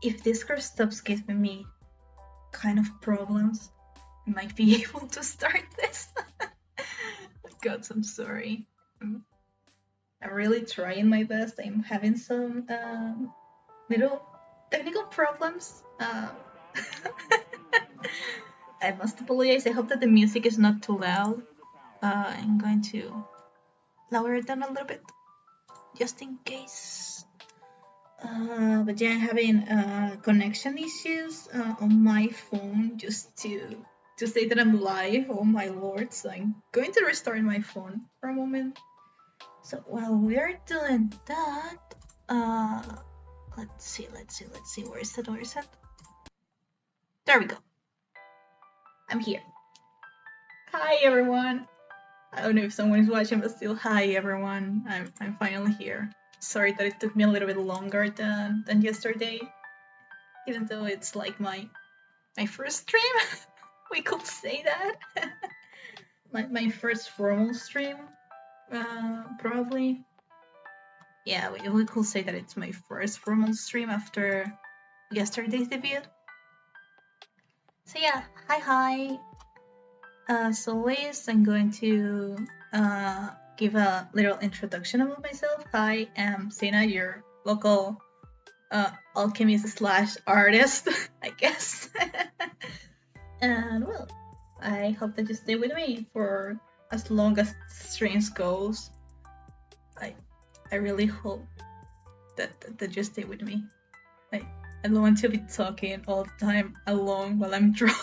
if Discord stops giving me kind of problems, I might be able to start this. God, I'm sorry. I'm really trying my best. I'm having some little technical problems. I must apologize. I hope that the music is not too loud. I'm going to lower it down a little bit, just in case. But yeah, I'm having connection issues on my phone just to say that I'm live. Oh my lord! So I'm going to restart my phone for a moment. So while we're doing that, let's see. Where is it? There we go. I'm here. Hi everyone. I don't know if someone is watching, but still, hi everyone. I'm finally here. Sorry that it took me a little bit longer than yesterday, even though it's like my first stream. We could say that. my first formal stream, probably. Yeah, we could say that it's my first formal stream after yesterday's debut. So yeah, hi. As always, I'm going to give a little introduction about myself. I am Sina, your local alchemist / artist, I guess. And well, I hope that you stay with me for as long as streams goes. I really hope that you stay with me. I don't want to be talking all the time alone while I'm drawing.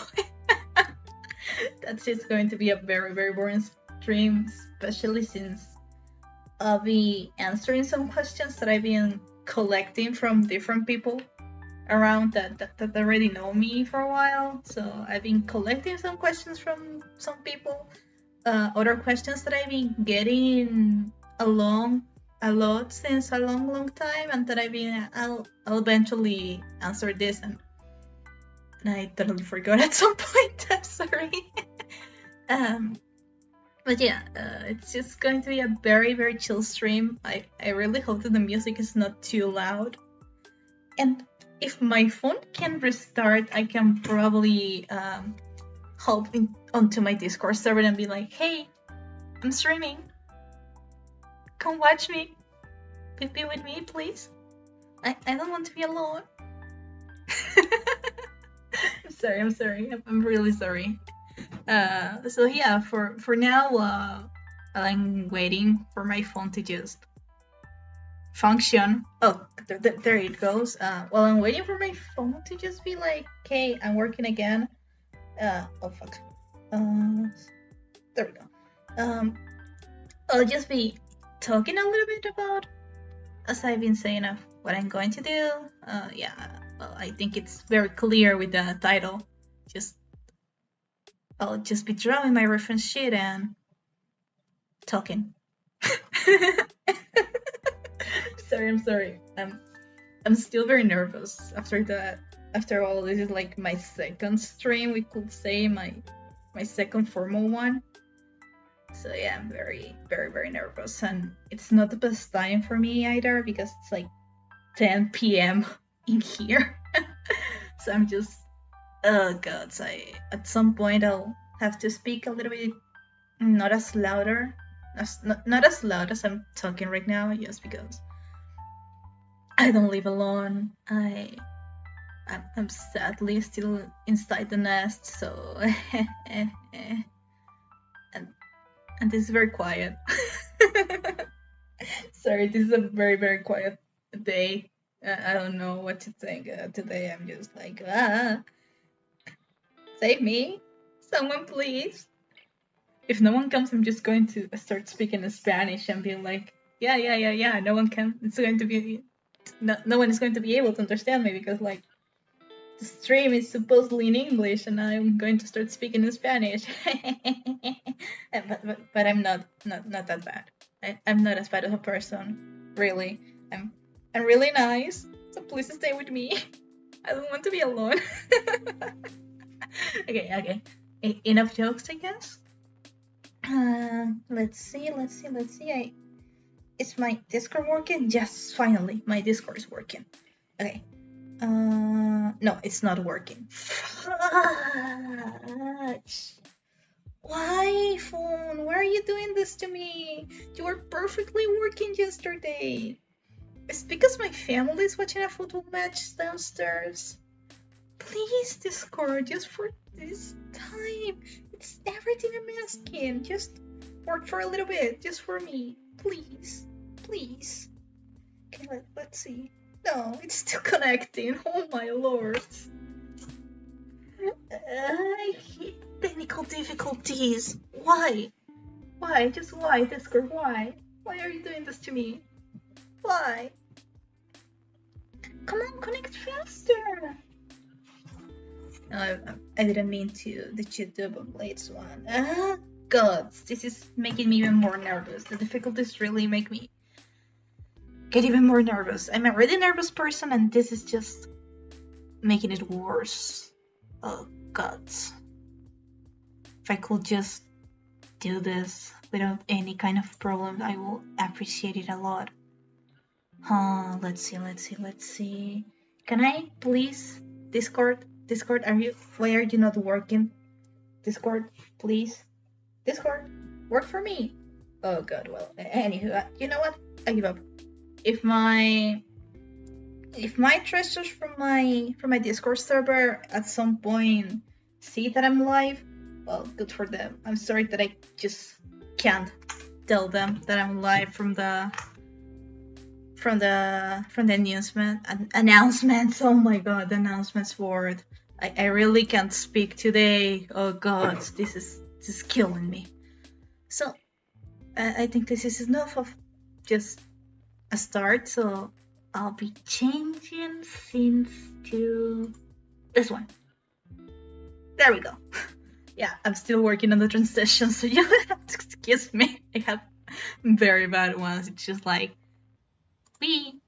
That's just going to be a very, very boring stream, especially since I'll be answering some questions that I've been collecting from different people around that already know me for a while. So I've been collecting some questions from some people, other questions that I've been getting a lot since a long time, and that I'll eventually answer this, and I totally forgot at some point. I'm sorry. But yeah, it's just going to be a very, very chill stream. I really hope that the music is not too loud. And if my phone can restart, I can probably hop onto my Discord server and be like, hey, I'm streaming. Come watch me. Be with me, please. I don't want to be alone. I'm sorry. I'm really sorry. So yeah, for now, I'm waiting for my phone to just function. Oh, there it goes. While I'm waiting for my phone to just be like, okay, I'm working again. Oh fuck. There we go. I'll just be talking a little bit about, as I've been saying, of what I'm going to do. Yeah, well, I think it's very clear with the title. I'll just be drawing my reference sheet and talking. I'm sorry. I'm still very nervous after that. After all, this is like my second stream, we could say, my second formal one. So yeah, I'm very, very, very nervous, and it's not the best time for me either because it's like 10 p.m. in here. So I'm just, oh god, so at some point I'll have to speak a little bit not as loud as I'm talking right now, just because I don't live alone. I'm sadly still inside the nest, so and this is very quiet. Sorry, this is a very, very quiet day. I don't know what to think. Today I'm just like, save me, someone please. If no one comes, I'm just going to start speaking in Spanish and being like, yeah. No one can. It's going to be no one is going to be able to understand me because like the stream is supposedly in English and I'm going to start speaking in Spanish. but I'm not that bad. I'm not as bad as a person, really. I'm really nice, so please stay with me. I don't want to be alone. Okay. Enough jokes, I guess. Let's see. Is my Discord working? Yes, finally, my Discord is working. Okay. No, it's not working. Fudge. Why, phone? Why are you doing this to me? You were perfectly working yesterday. It's because my family is watching a football match downstairs. Please, Discord, just for this time. It's everything I'm asking. Just work for a little bit, just for me. Please. Please. Okay, let's see. No, it's still connecting. Oh my lord. I hate technical difficulties. Why? Why? Just why, Discord? Why? Why are you doing this to me? Why? Come on, connect faster. No, I didn't mean to cheat the Blades one. God, this is making me even more nervous. The difficulties really make me get even more nervous. I'm a really nervous person, and this is just making it worse. Oh God. If I could just do this without any kind of problem, I will appreciate it a lot. Let's see. Can I please, Discord, why are you not working? Discord, please. Discord, work for me. Oh God, well, anywho, you know what? I give up. If my treasures from my Discord server at some point see that I'm live, well, good for them. I'm sorry that I just can't tell them that I'm live from the announcements. Oh my God, the announcements board. I really can't speak today. Oh God, this is killing me. So I think this is enough of just a start. So I'll be changing scenes to this one. There we go. Yeah, I'm still working on the transition, so you have to excuse me. I have very bad ones. It's just like we.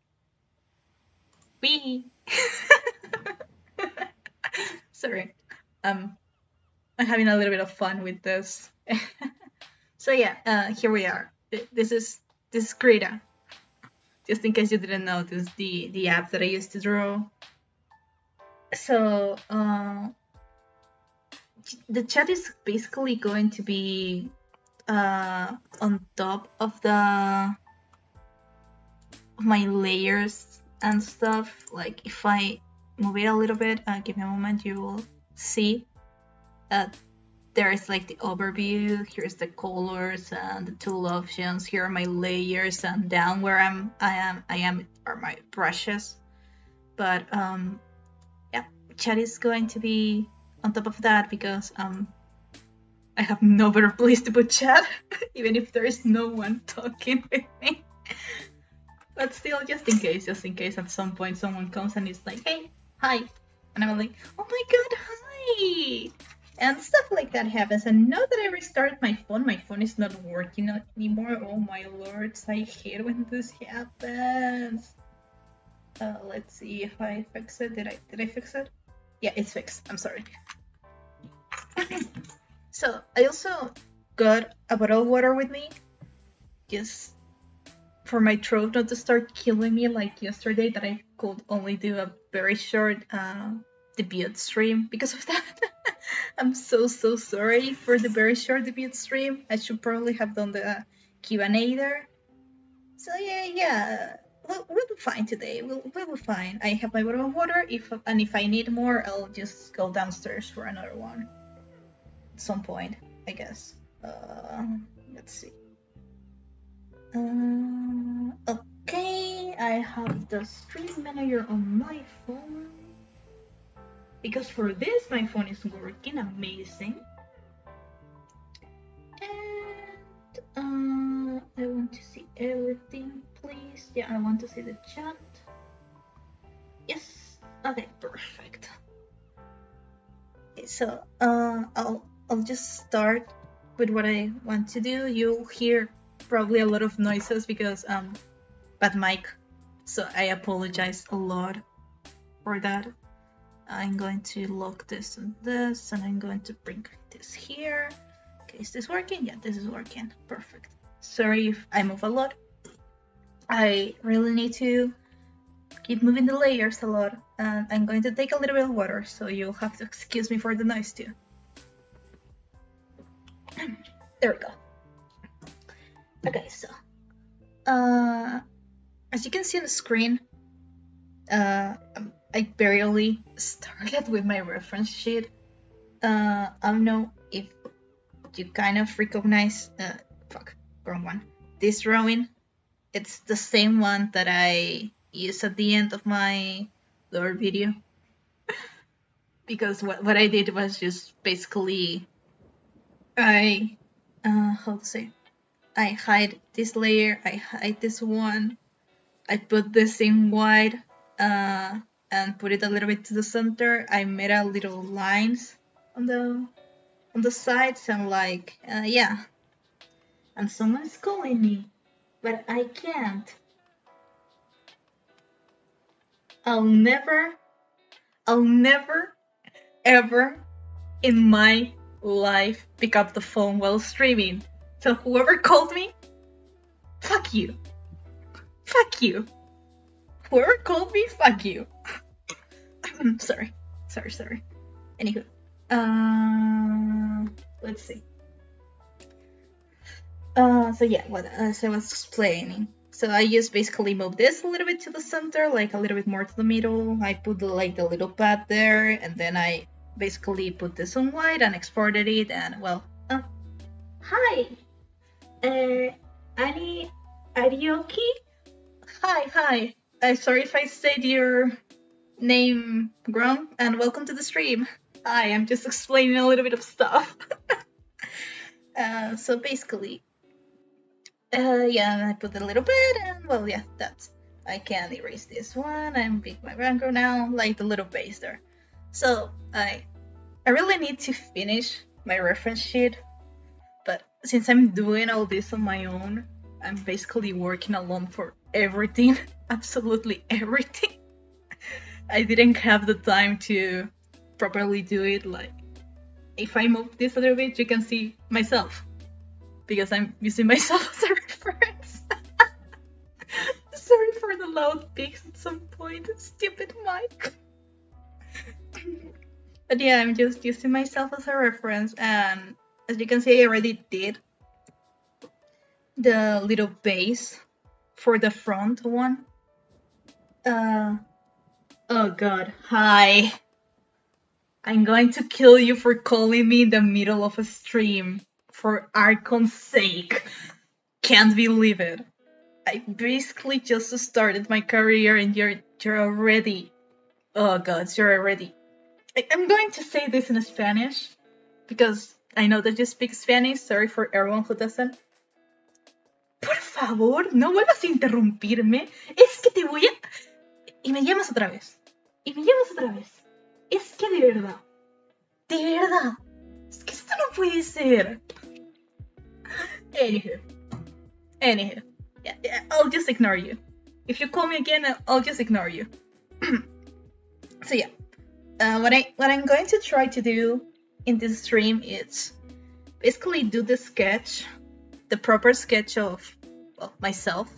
Sorry. I'm having a little bit of fun with this. So yeah, here we are. This is Krita. Just in case you didn't know, this is the app that I used to draw. So the chat is basically going to be on top of my layers and stuff. Like if I move it a little bit, give me a moment, you will see that there is like the overview. Here's the colors and the tool options. Here are my layers, and down where I am are my brushes. But yeah, chat is going to be on top of that because I have no better place to put chat, even if there is no one talking with me. But still, just in case at some point someone comes and is like, hey, hi. And I'm like, oh my God, hi. And stuff like that happens. And now that I restarted my phone is not working anymore. Oh my lords, I hate when this happens. Let's see if I fix it. Did I fix it? Yeah, it's fixed. I'm sorry. So I also got a bottle of water with me, just for my throat not to start killing me like yesterday, that I could only do a very short debut stream because of that. I'm so sorry for the very short debut stream. I should probably have done the Q&A there. So yeah, we'll be fine today. We'll be fine. I have my bottle of water. If I need more, I'll just go downstairs for another one at some point, I guess. Let's see. Okay, I have the stream manager on my phone because for this my phone is working amazing. And I want to see everything, please. Yeah, I want to see the chat. Yes. Okay, perfect. Okay, so I'll just start with what I want to do. You'll hear probably a lot of noises because bad mic, so I apologize a lot for that. I'm going to lock this and this, and I'm going to bring this here. Okay, is this working? Yeah, this is working. Perfect. Sorry if I move a lot. I really need to keep moving the layers a lot. And I'm going to take a little bit of water, so you'll have to excuse me for the noise too. There we go. Okay, so as you can see on the screen, I barely started with my reference sheet. I don't know if you kind of recognize, wrong one. This drawing, it's the same one that I used at the end of my lower video. Because what I did was just basically, I hide this layer, I hide this one, I put this in white, and put it a little bit to the center. I made a little lines on the sides and like, yeah. And someone's calling me, but I can't. I'll never, ever in my life pick up the phone while streaming. So whoever called me, fuck you. Fuck you. Whoever called me, fuck you. Sorry. Anywho. Let's see. So yeah, as I was explaining. So I just basically moved this a little bit to the center, like a little bit more to the middle. I put the little pad there, and then I basically put this on white and exported it, and well, hi! Annie, are you okay? Hi. Sorry if I said your name wrong, and welcome to the stream. Hi, I'm just explaining a little bit of stuff. So basically, yeah, I put a little bit, and well, yeah, I can erase this one and pick my background now, like the little base there. So I really need to finish my reference sheet, but since I'm doing all this on my own, I'm basically working alone for everything, absolutely everything. I didn't have the time to properly do it. Like, if I move this a little bit, you can see myself, because I'm using myself as a reference. Sorry for the loud pics at some point, stupid mic. But yeah, I'm just using myself as a reference, and as you can see, I already did the little base for the front one. Oh god, hi. I'm going to kill you for calling me in the middle of a stream. For Archon's sake. Can't believe it. I basically just started my career and you're already... Oh god, you're already... I'm going to say this in Spanish, because I know that you speak Spanish. Sorry for everyone who doesn't. Por favor, no vuelvas a interrumpirme. Es que te voy a... Y me llamas otra vez. Es que de verdad. Es que esto no puede ser. Anywho. Yeah, I'll just ignore you. If you call me again, I'll just ignore you. So yeah. What I'm going to try to do in this stream is basically do the proper sketch of, well, myself.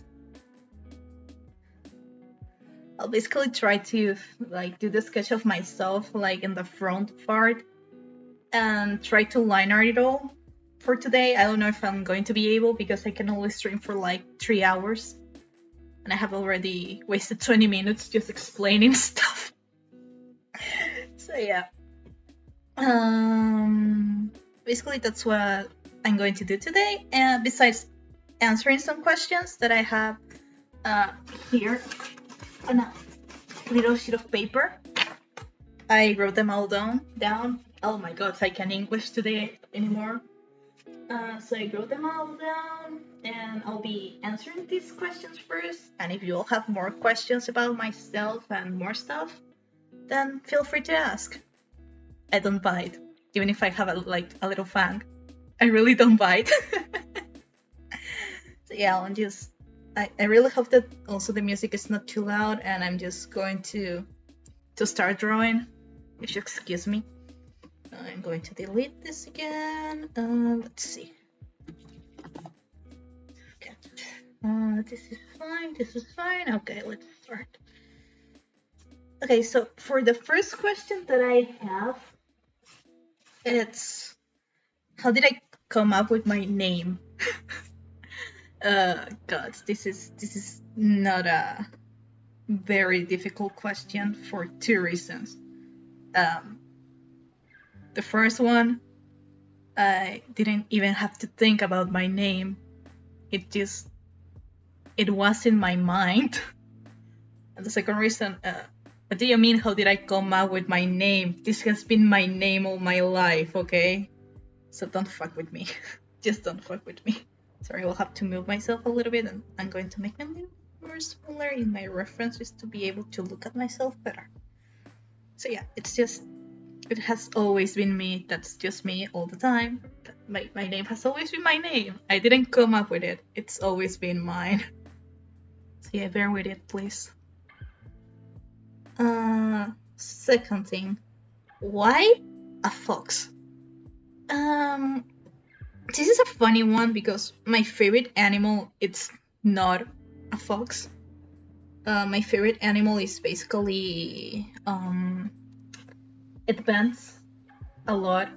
I'll basically try to do the sketch of myself in the front part and try to line art it all for today. I don't know if I'm going to be able, because I can only stream for 3 hours and I have already wasted 20 minutes just explaining stuff. So yeah. Basically that's what I'm going to do today, and besides answering some questions that I have here on a little sheet of paper. I wrote them all down. Oh my god, I can't English today anymore. So I wrote them all down, and I'll be answering these questions first. And if you all have more questions about myself and more stuff, then feel free to ask. I don't bite, even if I have a little fang. I really don't bite. So yeah, I really hope that also the music is not too loud, and I'm just going to start drawing, if you excuse me. I'm going to delete this again. Let's see. Okay. This is fine. Okay, let's start. Okay, so for the first question that I have, it's how did I come up with my name? God, this is not a very difficult question for two reasons. Um, the first one, I didn't even have to think about my name. It was in my mind. And the second reason, what do you mean? How did I come up with my name? This has been my name all my life, okay? So don't fuck with me. Just don't fuck with me. Sorry, I'll have to move myself a little bit, and I'm going to make me a little more smaller in my references to be able to look at myself better. So yeah, it has always been me. That's just me all the time. My name has always been my name. I didn't come up with it. It's always been mine. So yeah, bear with it, please. Second thing, why a fox? This is a funny one because my favorite animal it's not a fox. My favorite animal is basically it depends a lot,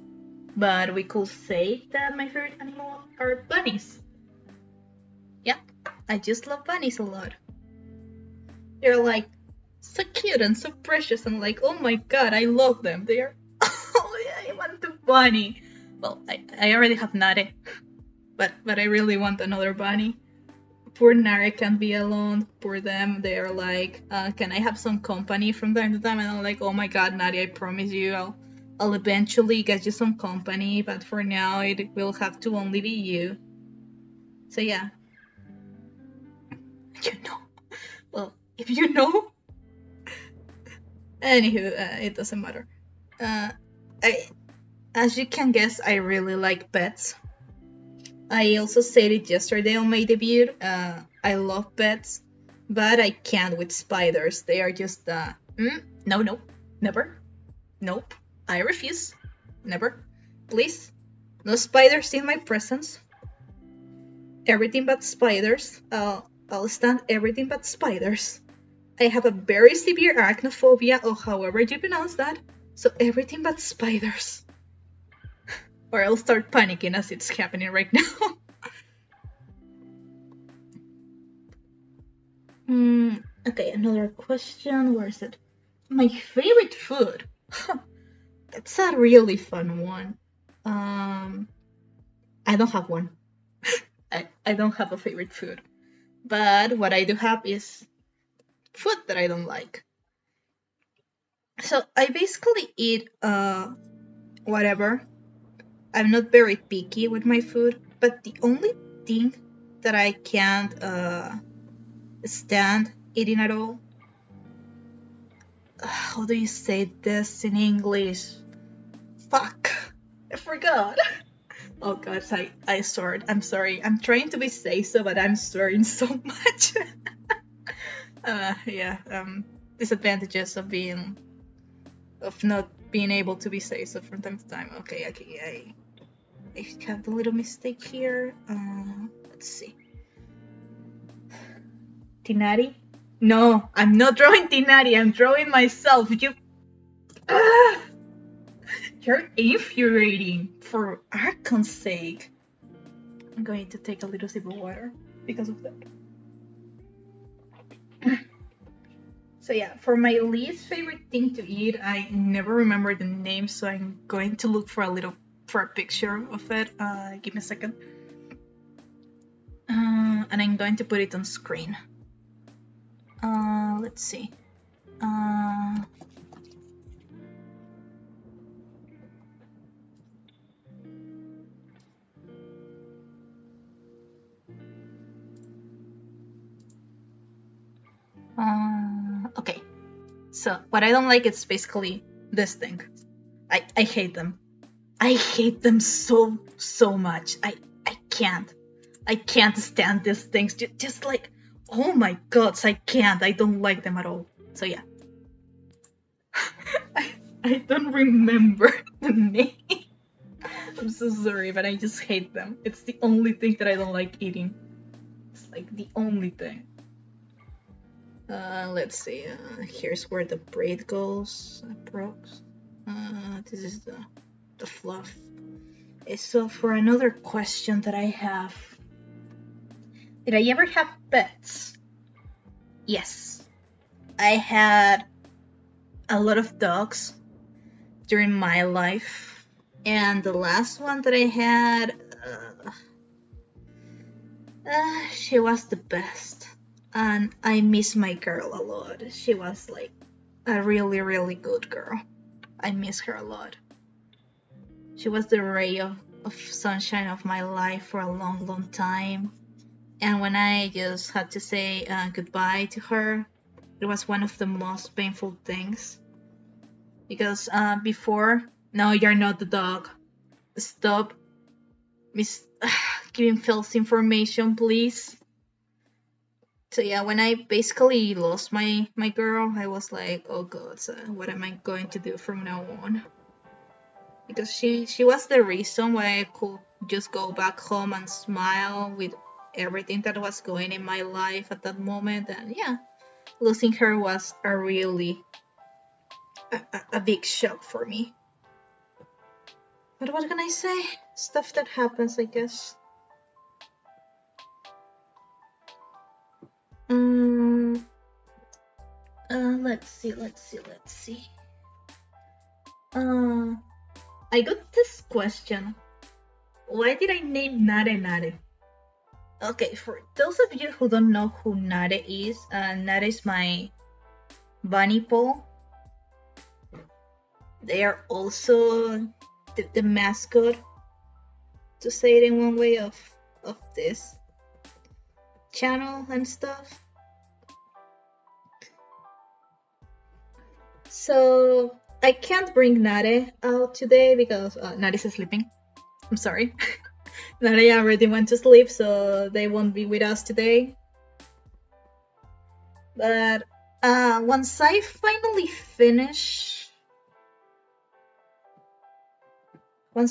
but we could say that my favorite animal are bunnies. Yeah, I just love bunnies a lot. They're like so cute and so precious and like, oh my god, I love them. They are oh yeah, I want the bunny. Well, I already have Nare, but I really want another bunny. Poor Nare can't be alone. Poor them. They are like, can I have some company from time to time? And I'm like, oh my god, Nare, I promise you, I'll eventually get you some company, but for now it will have to only be you. So yeah. You know. Well, if you know. Anywho, it doesn't matter. As you can guess, I really like pets. I also said it yesterday on my debut. I love pets, but I can't with spiders. They are just no, never, nope. I refuse, never, please, no spiders in my presence. Everything but spiders. I'll stand everything but spiders. I have a very severe arachnophobia, or however you pronounce that. So everything but spiders. Or I'll start panicking as it's happening right now. Okay, another question. Where is it? My favorite food. That's a really fun one. I don't have one. I don't have a favorite food. But what I do have is food that I don't like. So I basically eat whatever. I'm not very picky with my food, but the only thing that I can't stand eating at all. How do you say this in English? Fuck, I forgot. Oh god, I sweared. I'm sorry. I'm trying to be safe, but I'm swearing so much. Yeah. Disadvantages of not being able to be safe from time to time. Okay. I have the little mistake here. Let's see. Tinari? No, I'm not drawing Tinari. I'm drawing myself. You're infuriating. For Archon's sake. I'm going to take a little sip of water because of that. So yeah, for my least favorite thing to eat, I never remember the name, so I'm going to look for a picture of it. Give me a second. And I'm going to put it on screen. Let's see. Okay. So what I don't like is basically this thing. I hate them. I hate them so much. I can't stand these things. Just like, oh my god, I can't. I don't like them at all. So yeah. I don't remember the name. I'm so sorry, but I just hate them. It's the only thing that I don't like eating. It's like the only thing. Let's see. Here's where the braid goes. Approx. This is the fluff. So for another question that I have, did I ever have pets? Yes, I had a lot of dogs during my life, and the last one that I had, she was the best, and I miss my girl a lot. She was like a really, really good girl. I miss her a lot. She was the ray of sunshine of my life for a long, long time. And when I just had to say goodbye to her, it was one of the most painful things. Because before, no, you're not the dog. Stop giving false information, please. So yeah, when I basically lost my girl, I was like, oh god, so what am I going to do from now on? Because she was the reason why I could just go back home and smile with everything that was going in my life at that moment. And yeah, losing her was a really a big shock for me. But what can I say? Stuff that happens, I guess. Let's see. I got this question. Why did I name Nare Nare? Okay, for those of you who don't know who Nare is is my bunny paw. They are also the mascot, to say it in one way, of this channel and stuff. So I can't bring Nare out today because Nare is sleeping. I'm sorry. Nare already went to sleep, so they won't be with us today. But once I finally finish, you'll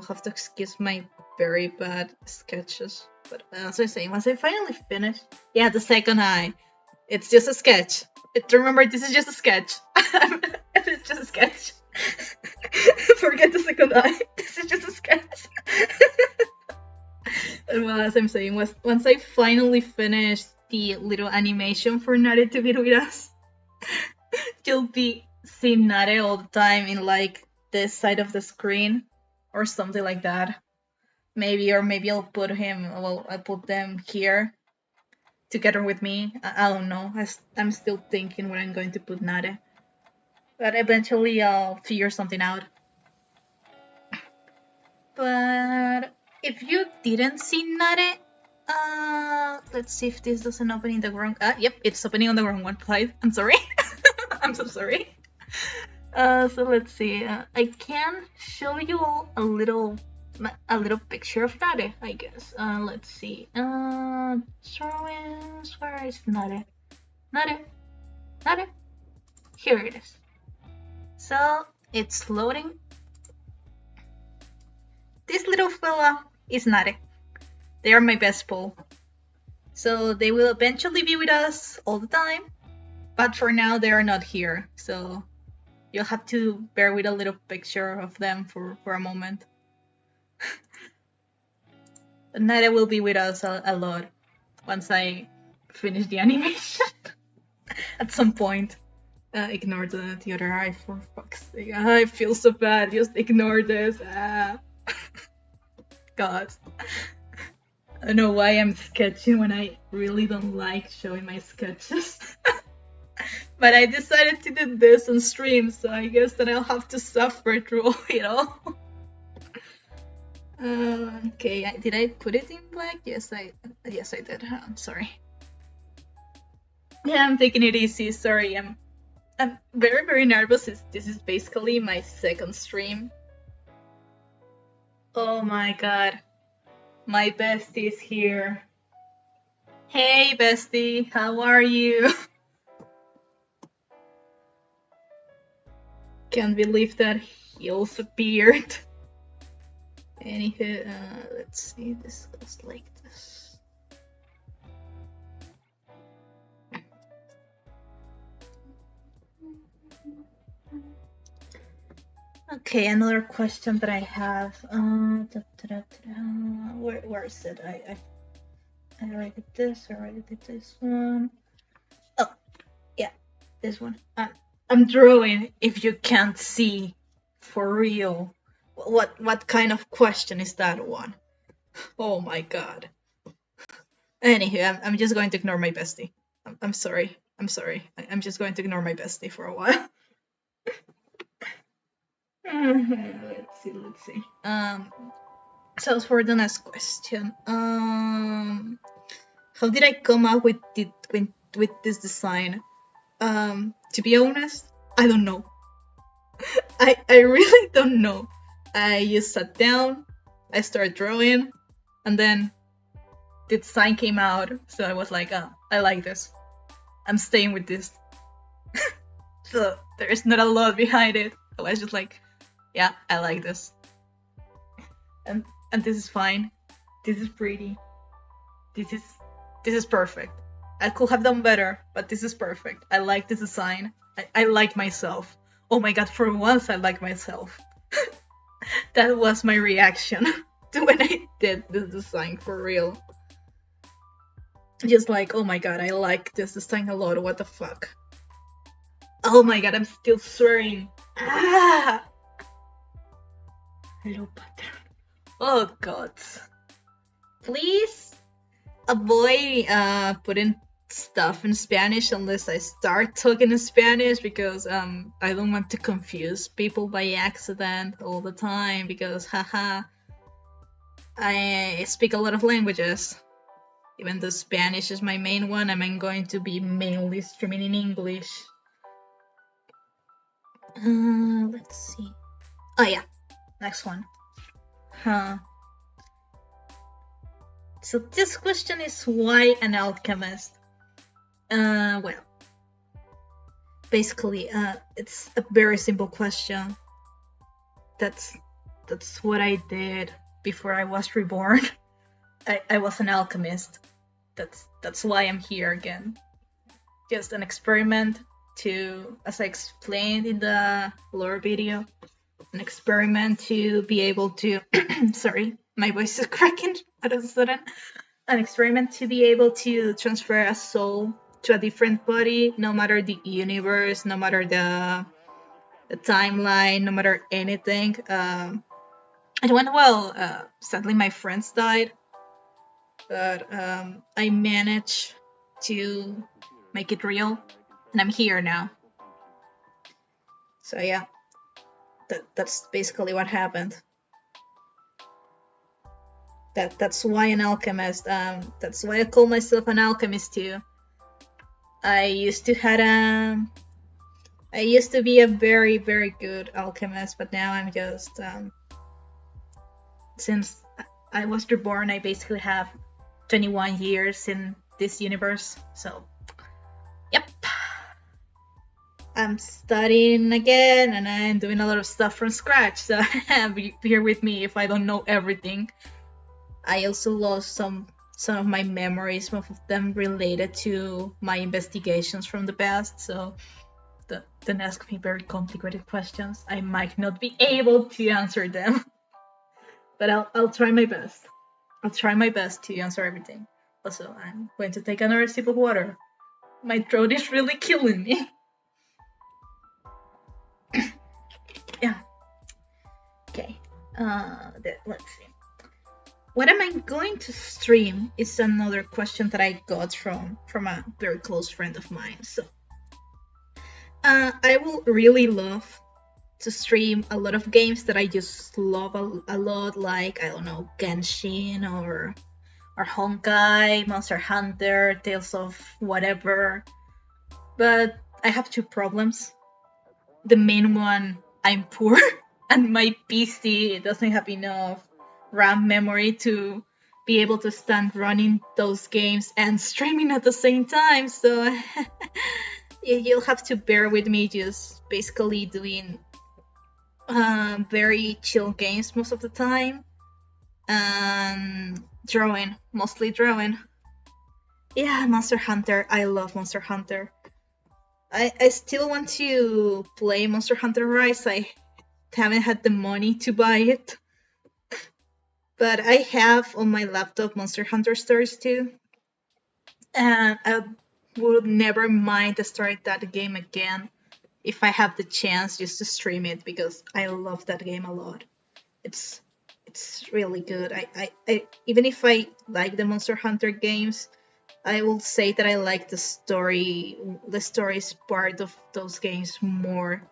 have to excuse my very bad sketches. But as I say, once I finally finish, yeah, the second eye, it's just a sketch. Remember, this is just a sketch. It's just a sketch. Forget the second eye. This is just a sketch. And well, as I'm saying, once I finally finish the little animation for Nare to be with us, you'll be seeing Nare all the time in like this side of the screen or something like that. Maybe I'll put I'll put them here together with me. I don't know. I'm still thinking where I'm going to put Nare. But eventually I'll figure something out. But if you didn't see Nare, let's see if this doesn't open in the wrong... yep, it's opening on the wrong one. I'm sorry. I'm so sorry. So let's see. I can show you all a little picture of Nare, I guess. Let's see. Drawings. Where is Nare? Nare. Here it is. So it's loading. This little fella is Nare. They are my best pal. So they will eventually be with us all the time. But for now, they are not here. So you'll have to bear with a little picture of them for a moment. Nare will be with us a lot once I finish the animation. At some point. Ignore the other eye, for fuck's sake. I feel so bad. Just ignore this. God. I don't know why I'm sketching when I really don't like showing my sketches. But I decided to do this on stream, so I guess that I'll have to suffer through it all. Okay, did I put it in black? Yes, I did. I'm sorry. Yeah, I'm taking it easy. Sorry, I'm very, very nervous. This is basically my second stream. Oh my god. My bestie is here. Hey, bestie. How are you? Can't believe that he also appeared. Anywho, let's see. This goes like this. Okay, another question that I have. Where is it? I already did this. I already did this one. Oh, yeah, this one. I'm drawing. If you can't see, for real. What kind of question is that one? Oh my god. Anywho, I'm just going to ignore my bestie. I'm sorry. I'm sorry. I'm just going to ignore my bestie for a while. Let's see. Let's see. So for the next question, how did I come up with this design? To be honest, I don't know. I really don't know. I just sat down, I started drawing, and then the design came out. So I was like, oh, I like this. I'm staying with this. So there's not a lot behind it. I was just like, yeah, I like this. And this is fine. This is pretty. This is perfect. I could have done better, but this is perfect. I like this design. I like myself. Oh my god, for once I like myself. That was my reaction to when I did this design, for real. Just like, oh my god, I like this design a lot, what the fuck. Oh my god, I'm still swearing. Ah! Hello, pattern. Oh god. Please avoid putting stuff in Spanish unless I start talking in Spanish, because I don't want to confuse people by accident all the time, because haha, I speak a lot of languages. Even though Spanish is my main one, I'm going to be mainly streaming in English. Let's see. Oh yeah, next one. So this question is, why an alchemist? Well, basically, it's a very simple question. That's what I did before I was reborn. I was an alchemist. That's why I'm here again. Just an experiment to, as I explained in the lore video, an experiment to be able to sorry, my voice is cracking out of a sudden. An experiment to be able to transfer a soul to a different body, no matter the universe, no matter the timeline, no matter anything. It went well. Sadly, my friends died, but I managed to make it real, and I'm here now. So yeah, that's basically what happened. That's why an alchemist. That's why I call myself an alchemist too. I used to be a very, very good alchemist, but now I'm just since I was reborn, I basically have 21 years in this universe. So, yep. I'm studying again, and I'm doing a lot of stuff from scratch. So bear with me if I don't know everything. I also lost some of my memories, some of them related to my investigations from the past. So don't ask me very complicated questions. I might not be able to answer them, but I'll try my best. I'll try my best to answer everything. Also, I'm going to take another sip of water. My throat is really killing me. Yeah. Okay. Let's see. What am I going to stream is another question that I got from a very close friend of mine. So I will really love to stream a lot of games that I just love a lot, like, I don't know, Genshin or Honkai, Monster Hunter, Tales of whatever. But I have two problems. The main one, I'm poor and my PC doesn't have enough RAM memory to be able to stand running those games and streaming at the same time. So you'll have to bear with me just basically doing very chill games most of the time, and mostly drawing. Yeah, Monster Hunter. I love Monster Hunter. I still want to play Monster Hunter Rise. haven't had the money to buy it. But I have on my laptop Monster Hunter Stories 2. And I would never mind to start that game again if I have the chance just to stream it because I love that game a lot. It's really good. I even if I like the Monster Hunter games, I will say that I like the stories part of those games more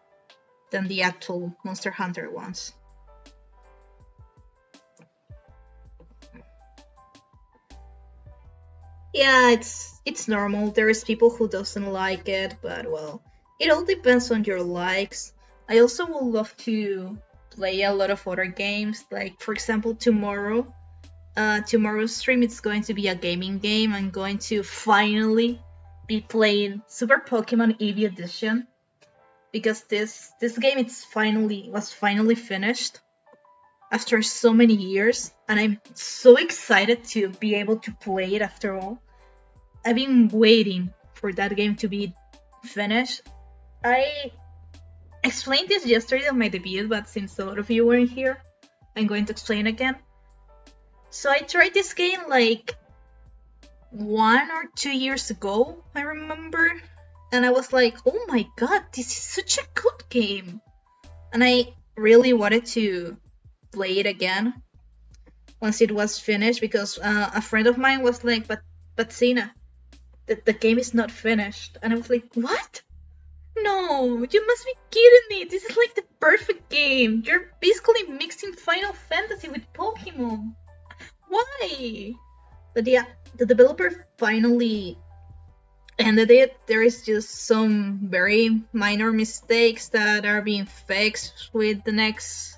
than the actual Monster Hunter ones. Yeah, it's normal. There's people who doesn't like it, but well, it all depends on your likes. I also would love to play a lot of other games. Like for example, tomorrow's stream it's going to be a gaming game. I'm going to finally be playing Super Pokemon Eevee Edition because this game was finally finished after so many years, and I'm so excited to be able to play it after all. I've been waiting for that game to be finished. I explained this yesterday on my debut, but since a lot of you weren't here, I'm going to explain again. So I tried this game like 1 or 2 years ago, I remember, and I was like, oh my god, this is such a good game. And I really wanted to play it again once it was finished because a friend of mine was like, but Sina, the game is not finished. And I was like, what? No, you must be kidding me. This is like the perfect game. You're basically mixing Final Fantasy with Pokemon. Why? But yeah, the developer finally ended it. There is just some very minor mistakes that are being fixed with the next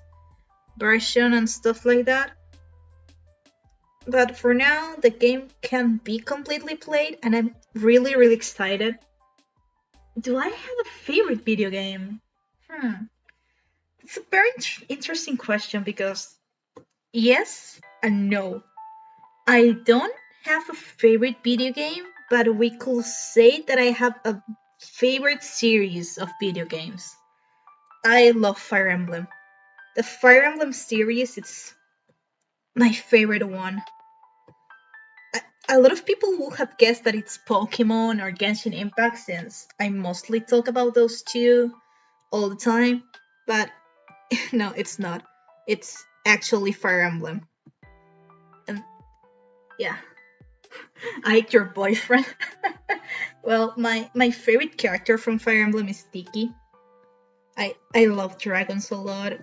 version and stuff like that. But for now, the game can be completely played, and I'm really, really excited. Do I have a favorite video game? It's a very interesting question because yes and no. I don't have a favorite video game, but we could say that I have a favorite series of video games. I love Fire Emblem. The Fire Emblem series, it's my favorite one. A lot of people will have guessed that it's Pokemon or Genshin Impact since I mostly talk about those two all the time, but no, it's not. It's actually Fire Emblem. And yeah, Ike, your boyfriend. Well, my favorite character from Fire Emblem is Tiki. I love dragons a lot.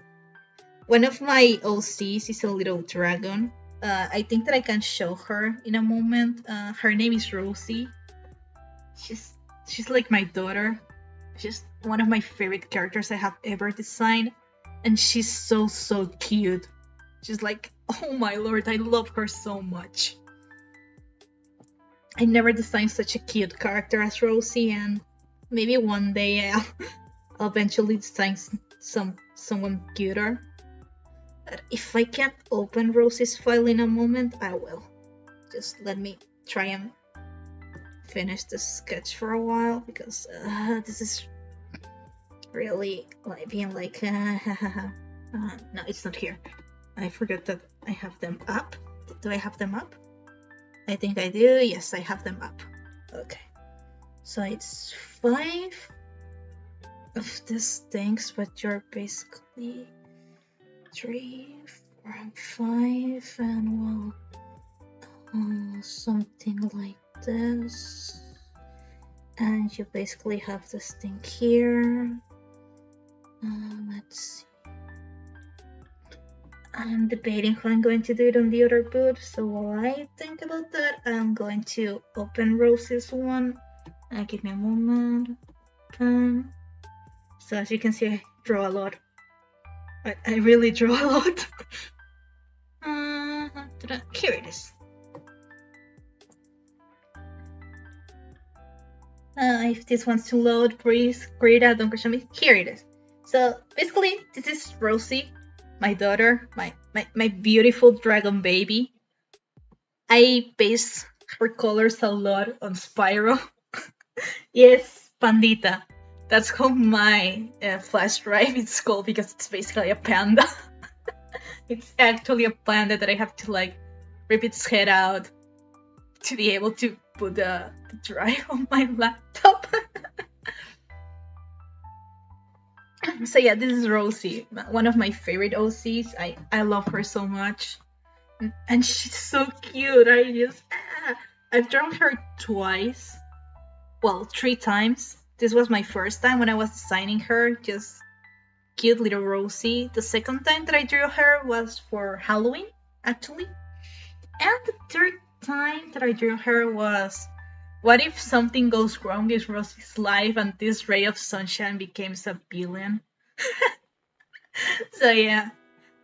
One of my OCs is a little dragon. I think that I can show her in a moment. Her name is Rosie. She's like my daughter. She's one of my favorite characters I have ever designed, and she's so cute. She's like, oh my lord, I love her so much. I never designed such a cute character as Rosie, and maybe one day I'll eventually design someone cuter. But if I can't open Rosie's file in a moment, I will. Just let me try and finish the sketch for a while because this is really like being like no, it's not here. I forgot that I have them up. Do I have them up? I think I do. Yes, I have them up. Okay, so it's 5 of these things, but you're basically 3, 4, and 5, and well, something like this. And you basically have this thing here. Let's see. I'm debating how I'm going to do it on the other boot, so while I think about that, I'm going to open Rosie's one. Give me a moment. So as you can see, I draw a lot. I really draw a lot. Here it is. If this wants to load, please, Greta, don't question me. Here it is. So basically, this is Rosie, my daughter, my beautiful dragon baby. I base her colors a lot on Spyro. Yes, Pandita. That's how my flash drive is called, because it's basically a panda. It's actually a panda that I have to like rip its head out to be able to put the drive on my laptop. So yeah, this is Rosie, one of my favorite OCs. I love her so much, and she's so cute. I've drawn her twice, well, 3 times. This was my first time when I was designing her, just cute little Rosie. The second time that I drew her was for Halloween, actually, and the third time that I drew her was, what if something goes wrong in Rosie's life and this ray of sunshine becomes a villain? So yeah,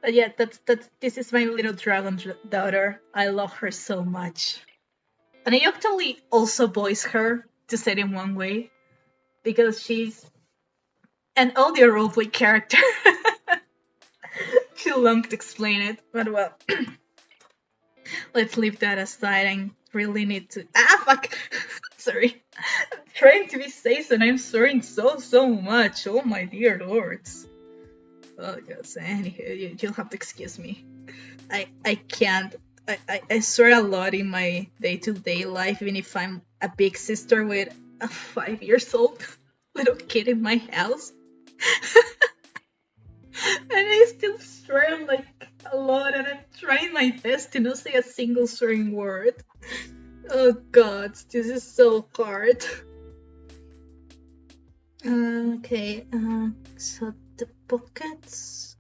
but yeah, that's this is my little dragon daughter. I love her so much, and I actually also voice her, to say it in one way, because she's an audio roleplay character. Too long to explain it, but well, let's leave that aside. I really need to. Fuck! Sorry. I'm trying to be safe and I'm swearing so much. Oh my dear lords. Oh god, so anywho, you'll have to excuse me. I can't. I swear a lot in my day-to-day life, even if I'm a big sister with a 5-year-old little kid in my house. And I still swear like a lot, and I'm trying my best to not say a single swearing word. Oh god, this is so hard. Okay, so the pockets,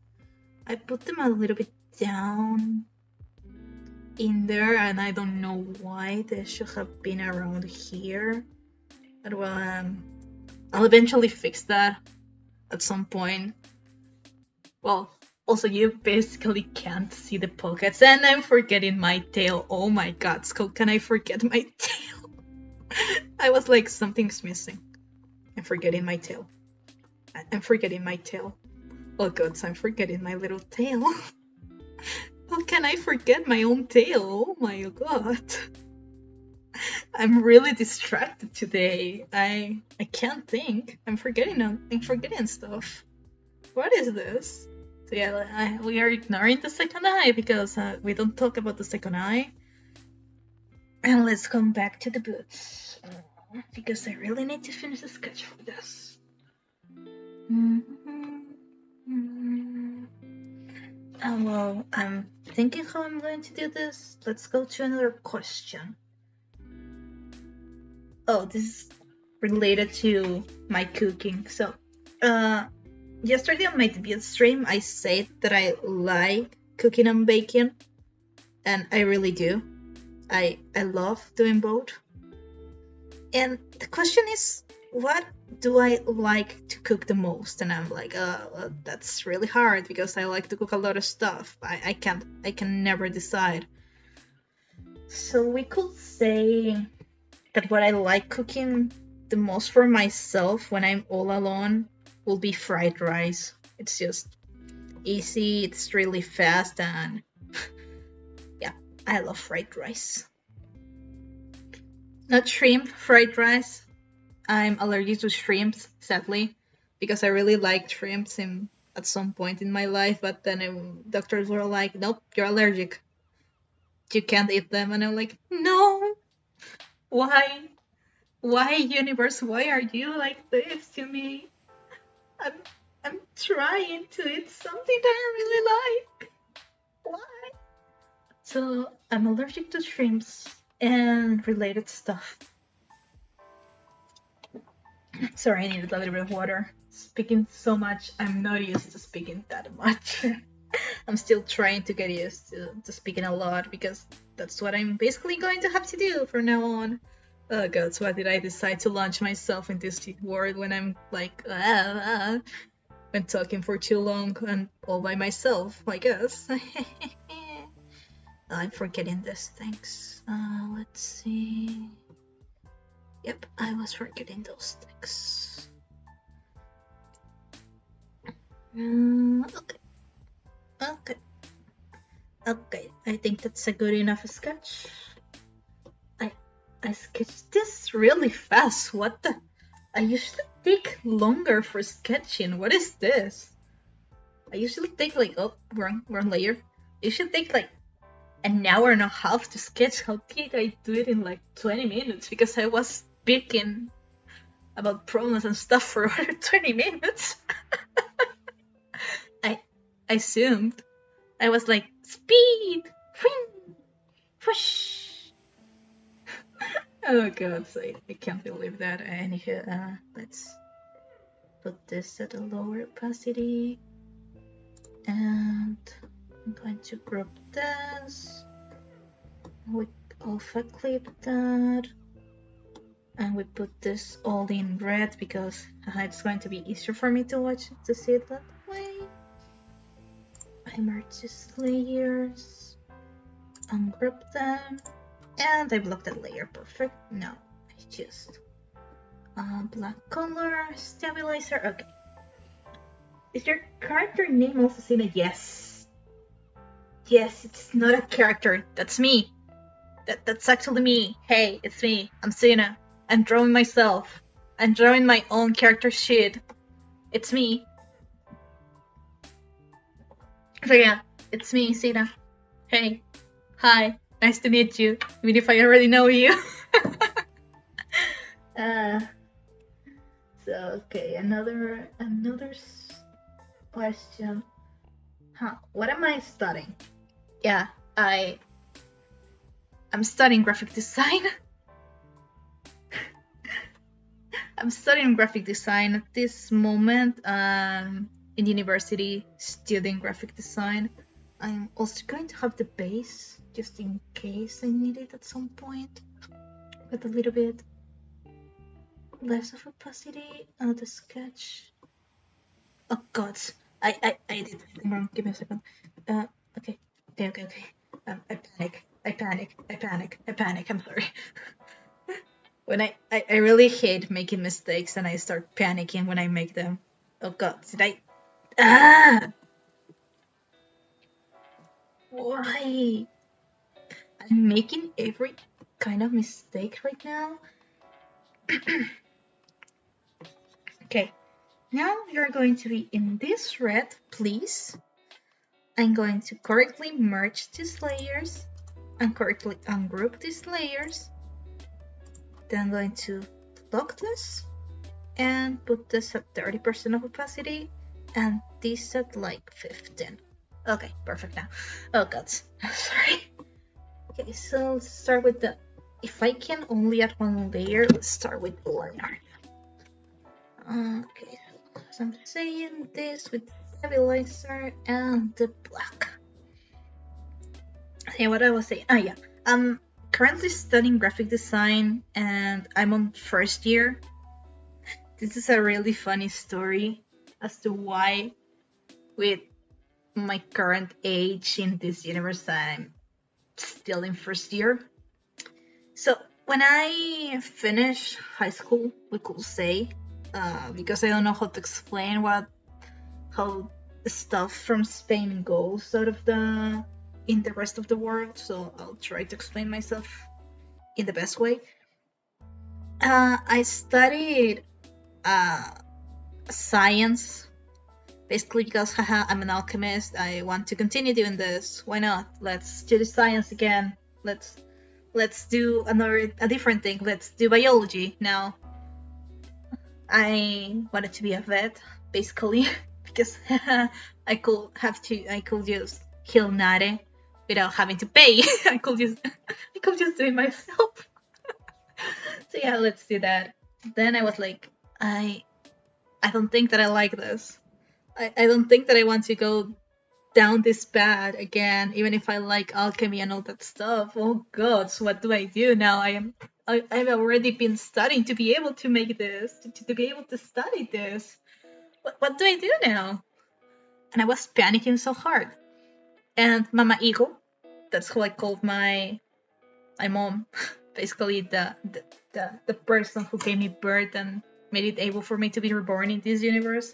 I put them a little bit down in there, and I don't know why. They should have been around here. But well, I'll eventually fix that at some point. Well, also you basically can't see the pockets, and I'm forgetting my tail. Oh my god, Skull, can I forget my tail? I was like, something's missing. I'm forgetting my tail. I'm forgetting my tail. Oh god, so I'm forgetting my little tail. How can I forget my own tail? Oh my god. I'm really distracted today. I can't think. I'm forgetting stuff. What is this? So yeah, we are ignoring the second eye because we don't talk about the second eye. And let's come back to the boots. Because I really need to finish the sketch for this. Well, I'm thinking how I'm going to do this. Let's go to another question. Oh, this is related to my cooking. So, yesterday on my debut stream, I said that I like cooking and baking, and I really do. I love doing both. And the question is, what do I like to cook the most? And I'm like, well, that's really hard because I like to cook a lot of stuff. I can never decide. So we could say that what I like cooking the most for myself when I'm all alone will be fried rice. It's just easy, it's really fast, and yeah, I love fried rice. Not shrimp fried rice. I'm allergic to shrimps, sadly, because I really liked shrimps at some point in my life, but then doctors were like, nope, you're allergic. You can't eat them. And I'm like, no, why? Why, universe? Why are you like this to me? I'm trying to eat something that I really like. Why? So I'm allergic to shrimps and related stuff. Sorry, I needed a little bit of water. Speaking so much, I'm not used to speaking that much. I'm still trying to get used to speaking a lot because that's what I'm basically going to have to do from now on. Oh god, so why did I decide to launch myself in this world when I'm like, when talking for too long and all by myself, I guess. I'm forgetting these things. Let's see. Yep, I was forgetting those things. Okay, I think that's a good enough sketch. I sketched this really fast. What the? I usually take longer for sketching. What is this? I usually take like, oh, wrong layer. I usually take like an hour and a half to sketch. How did I do it in like 20 minutes? Because I was speaking about problems and stuff for over 20 minutes. I assumed. I was like, speed! Whoosh! Oh god, so I can't believe that. Anywho, let's put this at a lower opacity. And I'm going to group this. We alpha clip that. And we put this all in red because it's going to be easier for me to see it that way. I merge these layers, ungroup them, and I block that layer. Perfect. No, I just black color stabilizer. Okay. Is your character name also Sina? Yes. Yes, it's not a character. That's me. That's actually me. Hey, it's me. I'm Sina. I'm drawing myself. I'm drawing my own character sheet. It's me. So yeah, it's me, Sina. Hey. Hi. Nice to meet you. Even if I already know you. So okay, another question. What am I studying? Yeah, I'm studying graphic design. I'm studying graphic design at this moment. In university, studying graphic design. I'm also going to have the base just in case I need it at some point, with a little bit less of opacity. The sketch. Oh god, I did something wrong. Give me a second. Okay. I panic. I'm sorry. When I really hate making mistakes and I start panicking when I make them. Oh god, did I? Why? I'm making every kind of mistake right now. Okay, now you're going to be in this red, please. I'm going to correctly merge these layers and correctly ungroup these layers. Then I'm going to lock this and put this at 30% of opacity and this at like 15. Okay, perfect now. Oh god, sorry. Okay, so let's start with the... If I can only add one layer, let's start with the layer. Okay, so I'm saying this with the stabilizer and the black. Okay, what I was saying. Oh yeah, I'm currently studying graphic design and I'm on first year. This is a really funny story as to why, with my current age in this universe, I'm still in first year. So when I finish high school, we could say, because I don't know how to explain how the stuff from Spain goes out of in the rest of the world, so I'll try to explain myself in the best way. I studied science, basically because I'm an alchemist. I want to continue doing this. Why not? Let's study science again. Let's do a different thing. Let's do biology now. I wanted to be a vet, basically, because I could just heal Nare without having to pay. I could just do it myself. So yeah, let's do that. Then I was like, I don't think that I like this. I don't think that I want to go down this path again, even if I like alchemy and all that stuff. Oh god, so what do I do now? I've already been studying to be able to make this, to be able to study this. What do I do now? And I was panicking so hard. And Mama Eagle, that's who I called my mom, basically the person who gave me birth and made it able for me to be reborn in this universe.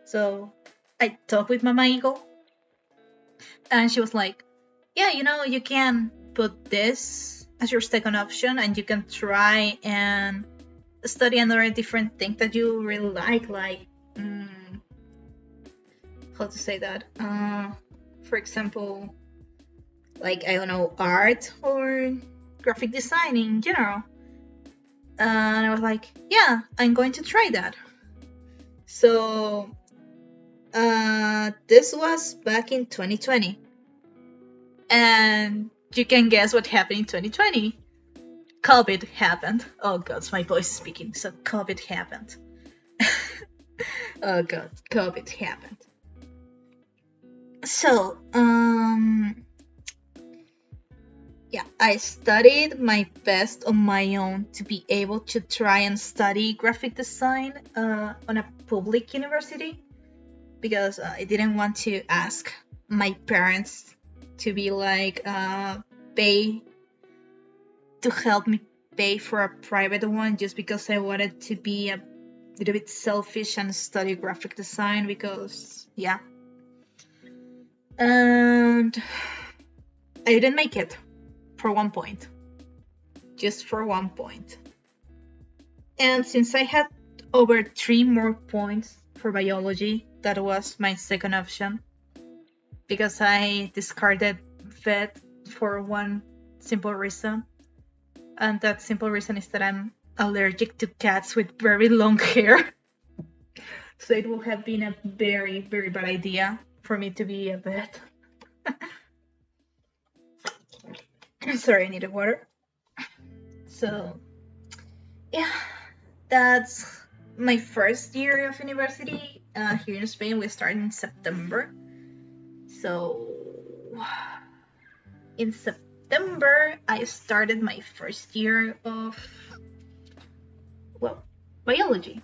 So I talked with Mama Eagle, and she was like, yeah, you can put this as your second option and you can try and study another different thing that you really like how to say that? For example, like, I don't know, art or graphic design in general. And I was like, yeah, I'm going to try that. So this was back in 2020. And you can guess what happened in 2020. COVID happened. Oh god, my voice is speaking. So COVID happened. Oh god, COVID happened. So, yeah, I studied my best on my own to be able to try and study graphic design on a public university, because I didn't want to ask my parents to be like pay to help me pay for a private one, just because I wanted to be a little bit selfish and study graphic design, because yeah. And I didn't make it for 1 point. Just for 1 point. And since I had over 3 more points for biology, that was my second option, because I discarded vet for one simple reason. And that simple reason is that I'm allergic to cats with very long hair. So it would have been a very, very bad idea for me to be a vet. Sorry, I needed water. So, yeah, that's my first year of university here in Spain. We started in September. So, in September, I started my first year of, well, biology.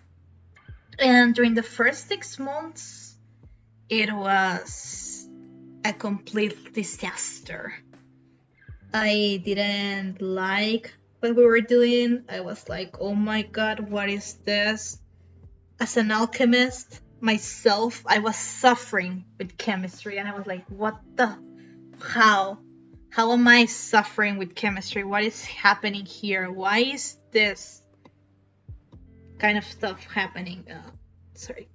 And during the first 6 months, it was a complete disaster. I didn't like what we were doing. I was like, oh my god, what is this? As an alchemist myself, I was suffering with chemistry, and I was like, what the? How am I suffering with chemistry? What is happening here? Why is this kind of stuff happening? Sorry.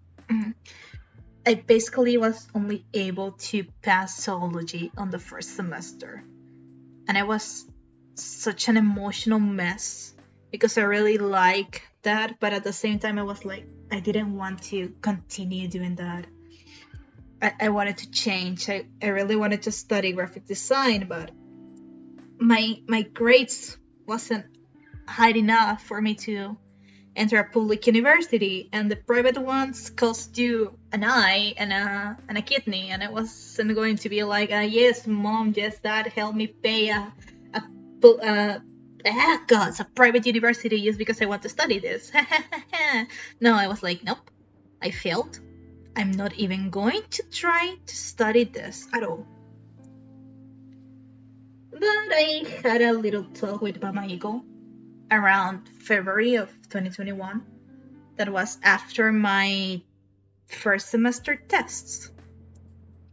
I basically was only able to pass zoology on the first semester. And I was such an emotional mess, because I really like that, but at the same time I was like, I didn't want to continue doing that. I wanted to change. I really wanted to study graphic design, but my grades wasn't high enough for me to enter a public university, and the private ones cost you an eye and a kidney, and I wasn't going to be like, yes mom, yes dad, help me pay a private university just because I want to study this. No, I was like, nope, I failed. I'm not even going to try to study this at all. But I had a little talk with Mama Eagle around February of 2021. That was after my first semester tests.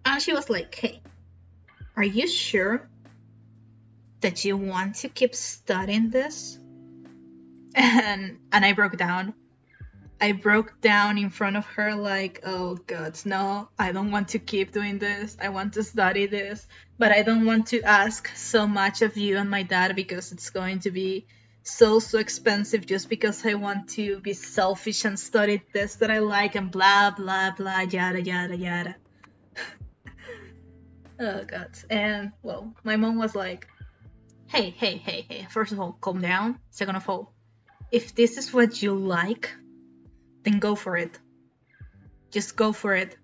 And she was like, hey, are you sure that you want to keep studying this? And I broke down. I broke down in front of her like, oh god, no, I don't want to keep doing this. I want to study this, but I don't want to ask so much of you and my dad, because it's going to be so expensive, just because I want to be selfish and study this that I like, and blah blah blah, yada yada yada. Oh god. And well, my mom was like, hey, first of all, calm down. Second of all, if this is what you like, then go for it. Just go for it.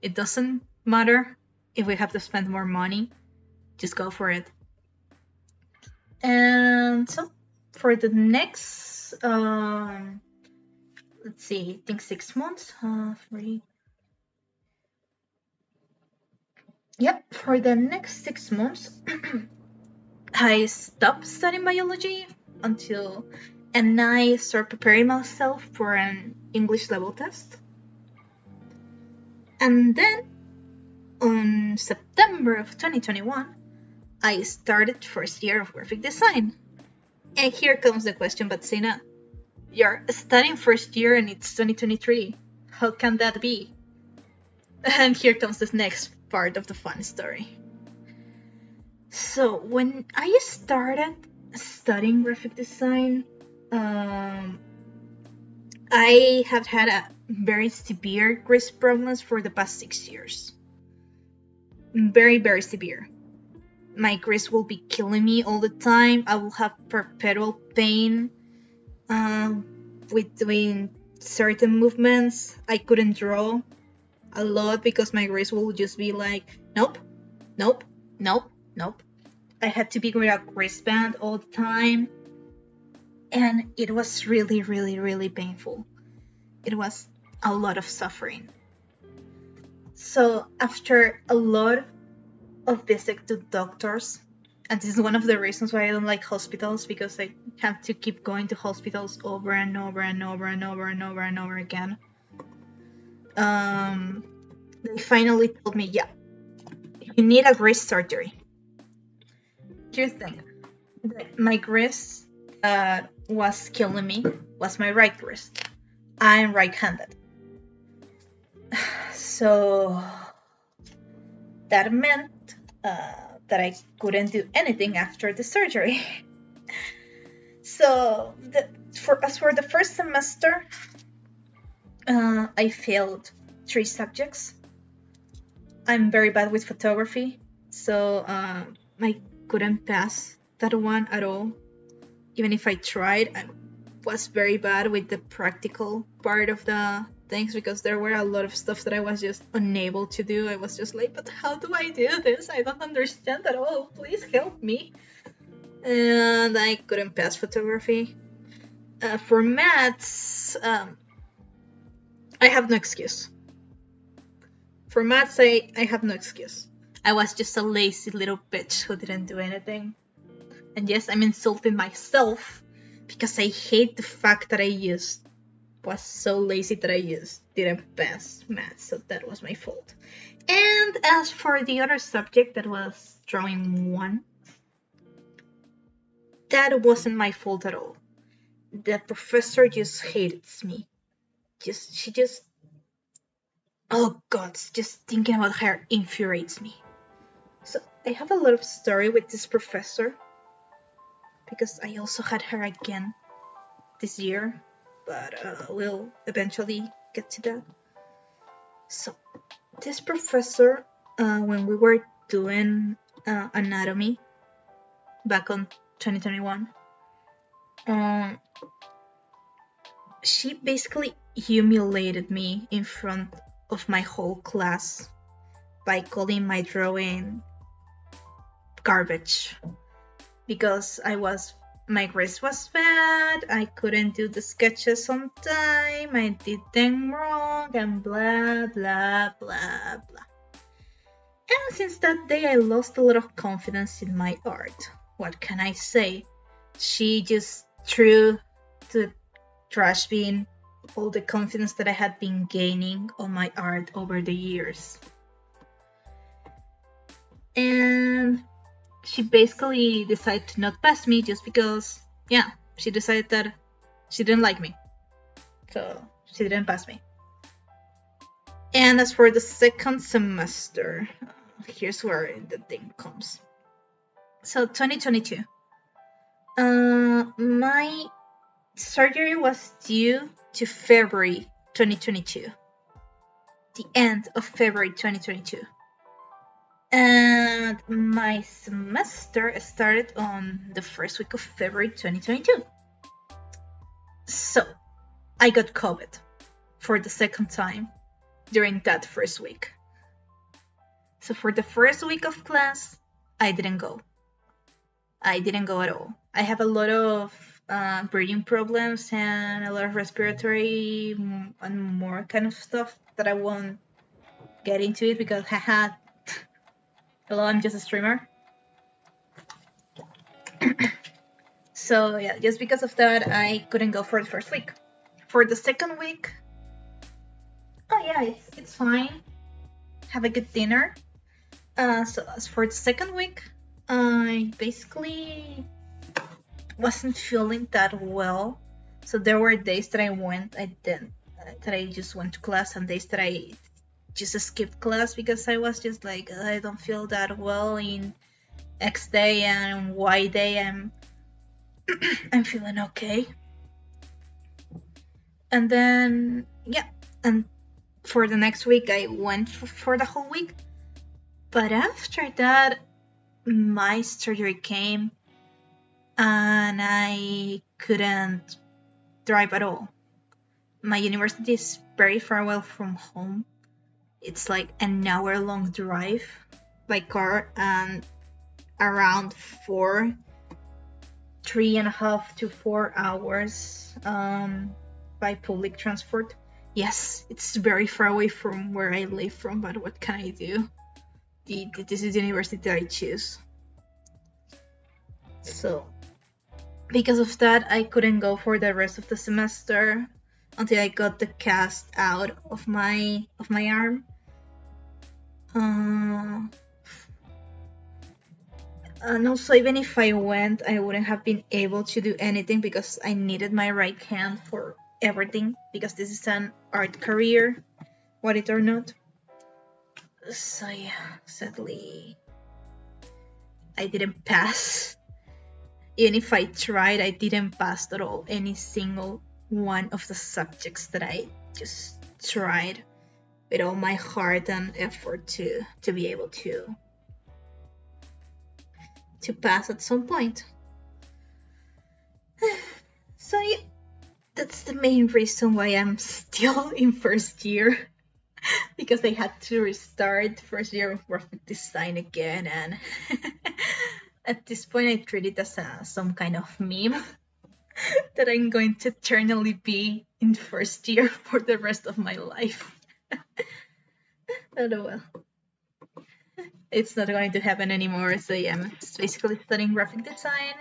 It doesn't matter if we have to spend more money. Just go for it. And so for the next let's see, I think 6 months. Yep, for the next 6 months I stopped studying biology and I started preparing myself for an English level test. And then on September of 2021, I started first year of graphic design. And here comes the question, Batsina. You're studying first year and it's 2023. How can that be? And here comes this next part of the fun story. So when I started studying graphic design, I have had a very severe growth problems for the past 6 years. Very, very severe. My growth will be killing me all the time. I will have perpetual pain with doing certain movements. I couldn't draw a lot because my growth will just be like, nope, nope, nope, nope. I had to be wearing a wristband all the time. And it was really, really, really painful. It was a lot of suffering. So after a lot of visits to doctors, and this is one of the reasons why I don't like hospitals, because I have to keep going to hospitals over and over and over and over and over and over again. They finally told me, yeah, you need a wrist surgery. Here's the thing. My wrist that was killing me was my right wrist. I'm right-handed. So that meant that I couldn't do anything after the surgery. So as for the first semester, I failed 3 subjects. I'm very bad with photography, so I couldn't pass that one at all. Even if I tried, I was very bad with the practical part of the things, because there were a lot of stuff that I was just unable to do. I was just like, but how do I do this? I don't understand at all. Please help me. And I couldn't pass photography. For maths, I have no excuse. For maths, I have no excuse. I was just a lazy little bitch who didn't do anything. And yes, I'm insulting myself because I hate the fact that I was so lazy that I didn't pass maths, so that was my fault. And as for the other subject, that was drawing 1, that wasn't my fault at all. The professor just hated me. Oh God, just thinking about her infuriates me. So I have a lot of story with this professor, because I also had her again this year, but we'll eventually get to that. So this professor, when we were doing anatomy back on 2021, she basically humiliated me in front of my whole class by calling my drawing garbage, because my grades was bad, I couldn't do the sketches on time, I did them wrong, and blah, blah, blah, blah. And since that day, I lost a lot of confidence in my art. What can I say? She just threw to the trash bin all the confidence that I had been gaining on my art over the years. And she basically decided to not pass me just because, yeah, she decided that she didn't like me. So she didn't pass me. And as for the second semester, here's where the thing comes. So 2022. My surgery was due to February 2022. The end of February 2022. And my semester started on the first week of February 2022. So I got COVID for the second time during that first week. So for the first week of class, I didn't go. I didn't go at all. I have a lot of breathing problems and a lot of respiratory and more kind of stuff that I won't get into it because hello, I'm just a streamer. So yeah, just because of that, I couldn't go for the first week. For the second week, oh yeah, it's fine. Have a good dinner. So as for the second week, I basically wasn't feeling that well. So there were days that I just went to class, and days that I just skipped class because I was just like, I don't feel that well in X day, and Y day I'm feeling okay. And then yeah, and for the next week I went for the whole week. But after that, my surgery came, and I couldn't drive at all. My university is very far away from home. It's like an hour-long drive by car, and around 3.5 to 4 hours by public transport. Yes, it's very far away from where I live from, but what can I do? This is the university that I choose. So because of that, I couldn't go for the rest of the semester until I got the cast out of my arm. And also, even if I went, I wouldn't have been able to do anything because I needed my right hand for everything, because this is an art career, want it or not. So yeah, sadly, I didn't pass. Even if I tried, I didn't pass at all any single one of the subjects that I just tried with all my heart and effort to be able to pass at some point. So yeah, that's the main reason why I'm still in first year, because I had to restart first year of graphic design again, and at this point I treat it as some kind of meme that I'm going to eternally be in first year for the rest of my life. Oh well. It's not going to happen anymore, so yeah, I'm basically studying graphic design.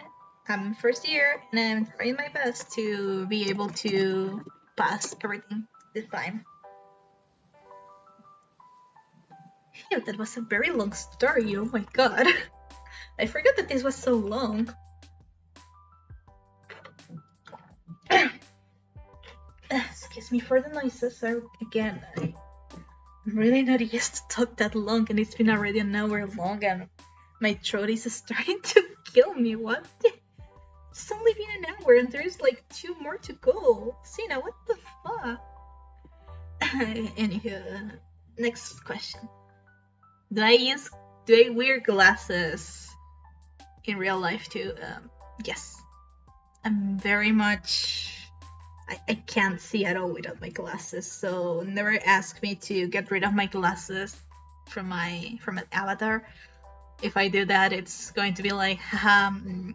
I'm in first year, and I'm trying my best to be able to pass everything this time. Yeah, that was a very long story, oh my god. I forgot that this was so long. Excuse me for the noises. I'm really not used to talk that long, and it's been already an hour long, and my throat is starting to kill me. What? It's only been an hour, and there's like 2 more to go. Sina, what the fuck? Anywho, next question. Do I wear glasses in real life too? Yes. I'm very much... I can't see at all without my glasses, so never ask me to get rid of my glasses from an avatar. If I do that, it's going to be like, I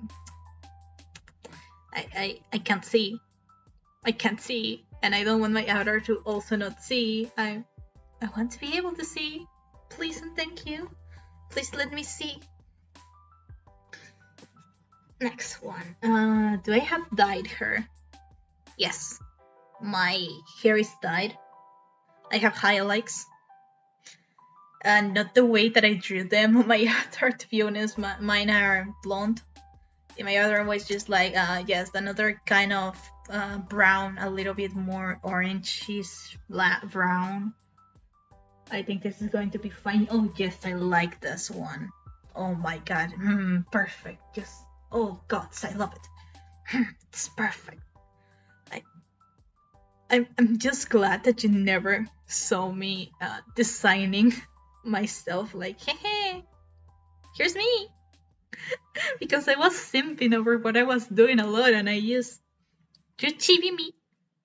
can't see. I can't see, and I don't want my avatar to also not see. I want to be able to see. Please and thank you. Please let me see. Next one. Do I have dyed hair? Yes. My hair is dyed. I have highlights. And not the way that I drew them on my avatar, to be honest. Mine are blonde. In my other was just like, yes, another kind of brown, a little bit more orangey brown. I think this is going to be fine. Oh yes, I like this one. Oh my god, perfect. Just, oh gods, I love it. It's perfect. I'm just glad that you never saw me designing myself like, hey, here's me. Because I was simping over what I was doing a lot, and I just drew chibi me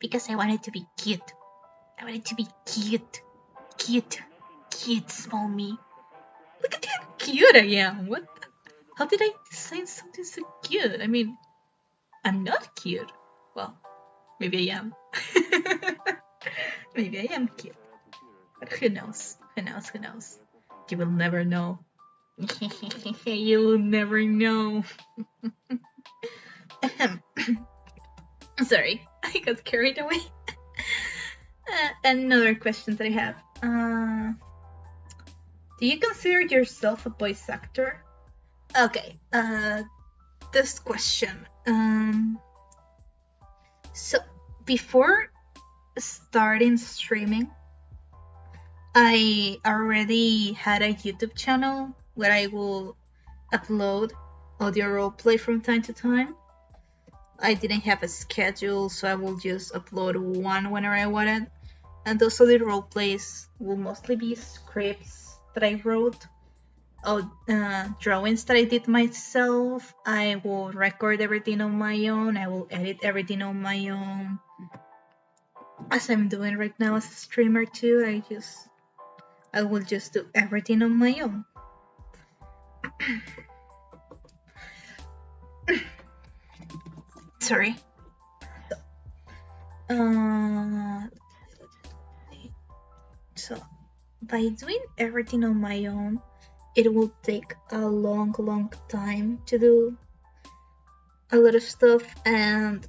because I wanted to be cute. I wanted to be cute, small me. Look at how cute I am. What? How did I design something so cute? I mean, I'm not cute. Well, maybe I am. Maybe I am cute. But who knows? Who knows? You will never know. You will never know. Sorry, I got carried away. Another question that I have. Do you consider yourself a voice actor? Okay, this question. So, before starting streaming, I already had a YouTube channel where I will upload audio roleplay from time to time. I didn't have a schedule, so I will just upload one whenever I wanted. And those audio roleplays will mostly be scripts that I wrote, drawings that I did myself. I will record everything on my own. I will edit everything on my own. As I'm doing right now as a streamer too, I will just do everything on my own. Sorry. So by doing everything on my own, it will take a long time to do a lot of stuff, and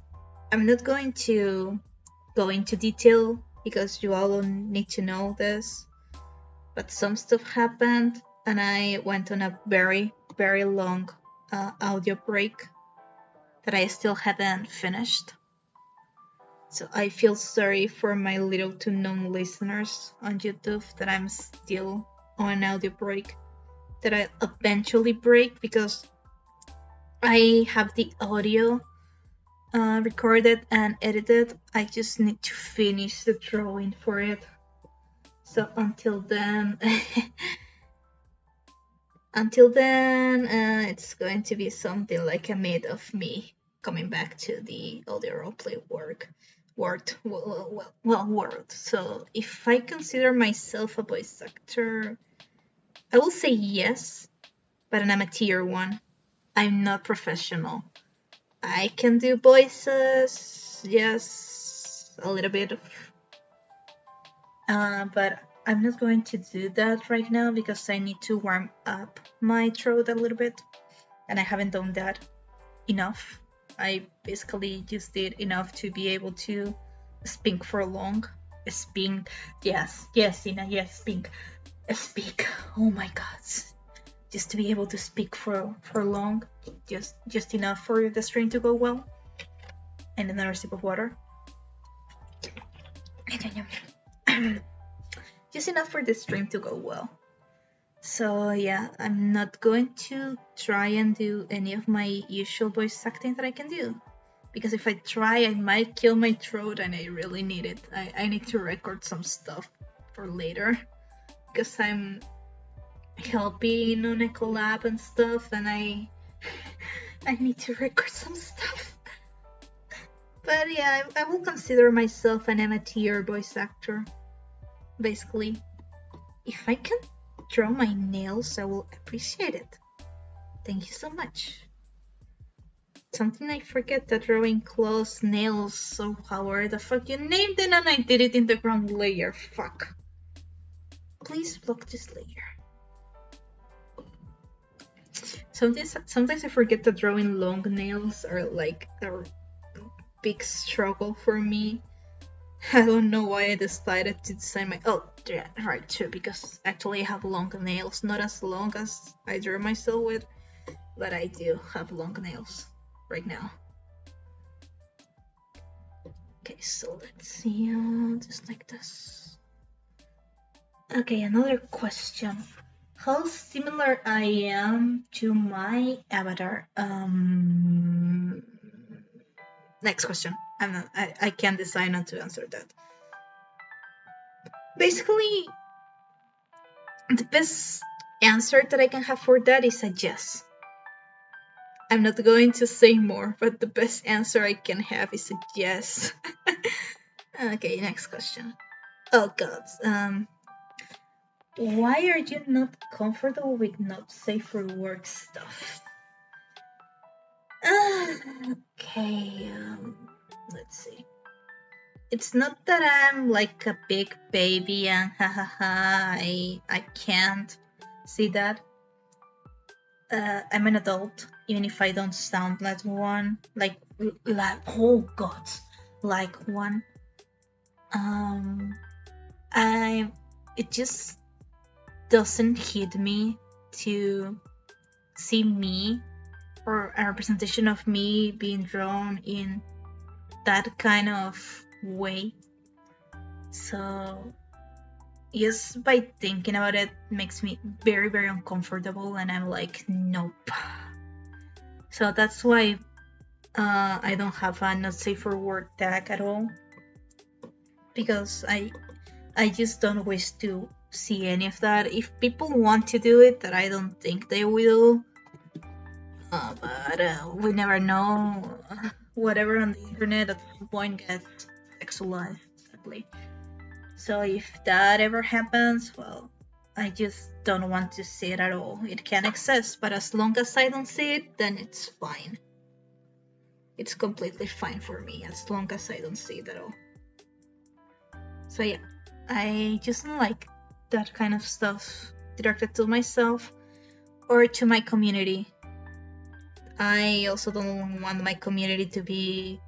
I'm not going to go into detail because you all don't need to know this, but some stuff happened and I went on a very long audio break that I still haven't finished. So I feel sorry for my little to known listeners on YouTube that I'm still on an audio break that I eventually break because I have the audio recorded and edited. I just need to finish the drawing for it. So until then, it's going to be something like a mid of me coming back to the audio roleplay world. So if I consider myself a voice actor, I will say yes, but an amateur one. I'm not professional. I can do voices, yes, a little bit, but I'm not going to do that right now because I need to warm up my throat a little bit, and I haven't done that enough. I basically just did enough to be able to speak for long. Speak, yes, Ina, yes, speak. Oh my God, just to be able to speak for long, just enough for the stream to go well. And another sip of water. Just enough for the stream to go well. So yeah, I'm not going to try and do any of my usual voice acting that I can do, because if I try, I might kill my throat, and I really need it. I need to record some stuff for later, because I'm helping on a collab and stuff, and I need to record some stuff. But yeah, I will consider myself an amateur voice actor. Basically, if I can draw my nails, I will appreciate it. Thank you so much. Something I forget, that drawing claws, nails, so however the fuck you named it, and I did it in the wrong layer. Fuck. Please block this layer. Sometimes I forget that drawing long nails are like a big struggle for me. I don't know why I decided to design my... Oh, yeah, right, too, because actually I have long nails. Not as long as I drew myself with, but I do have long nails right now. Okay, so let's see, just like this. Okay, another question. How similar I am to my avatar? Next question. I can't decide not to answer that. Basically, the best answer that I can have for that is a yes. I'm not going to say more, but the best answer I can have is a yes. Okay, next question. Oh God. Why are you not comfortable with not safe for work stuff? Okay, let's see. It's not that I'm like a big baby and I can't see that. I'm an adult, even if I don't sound like one. Like oh God, like one. It just doesn't hit me to see me or a representation of me being drawn in that kind of way. So just by thinking about it makes me very, very uncomfortable, and I'm like, nope. So that's why I don't have a not safe for work tag at all, because I just don't wish to see any of that. If people want to do it, that I don't think they will. But we never know. Whatever on the internet at some point gets sexualized, sadly. So if that ever happens, well, I just don't want to see it at all. It can exist, but as long as I don't see it, then it's fine. It's completely fine for me as long as I don't see it at all. So yeah, I just don't like that kind of stuff directed to myself or to my community. I also don't want my community to be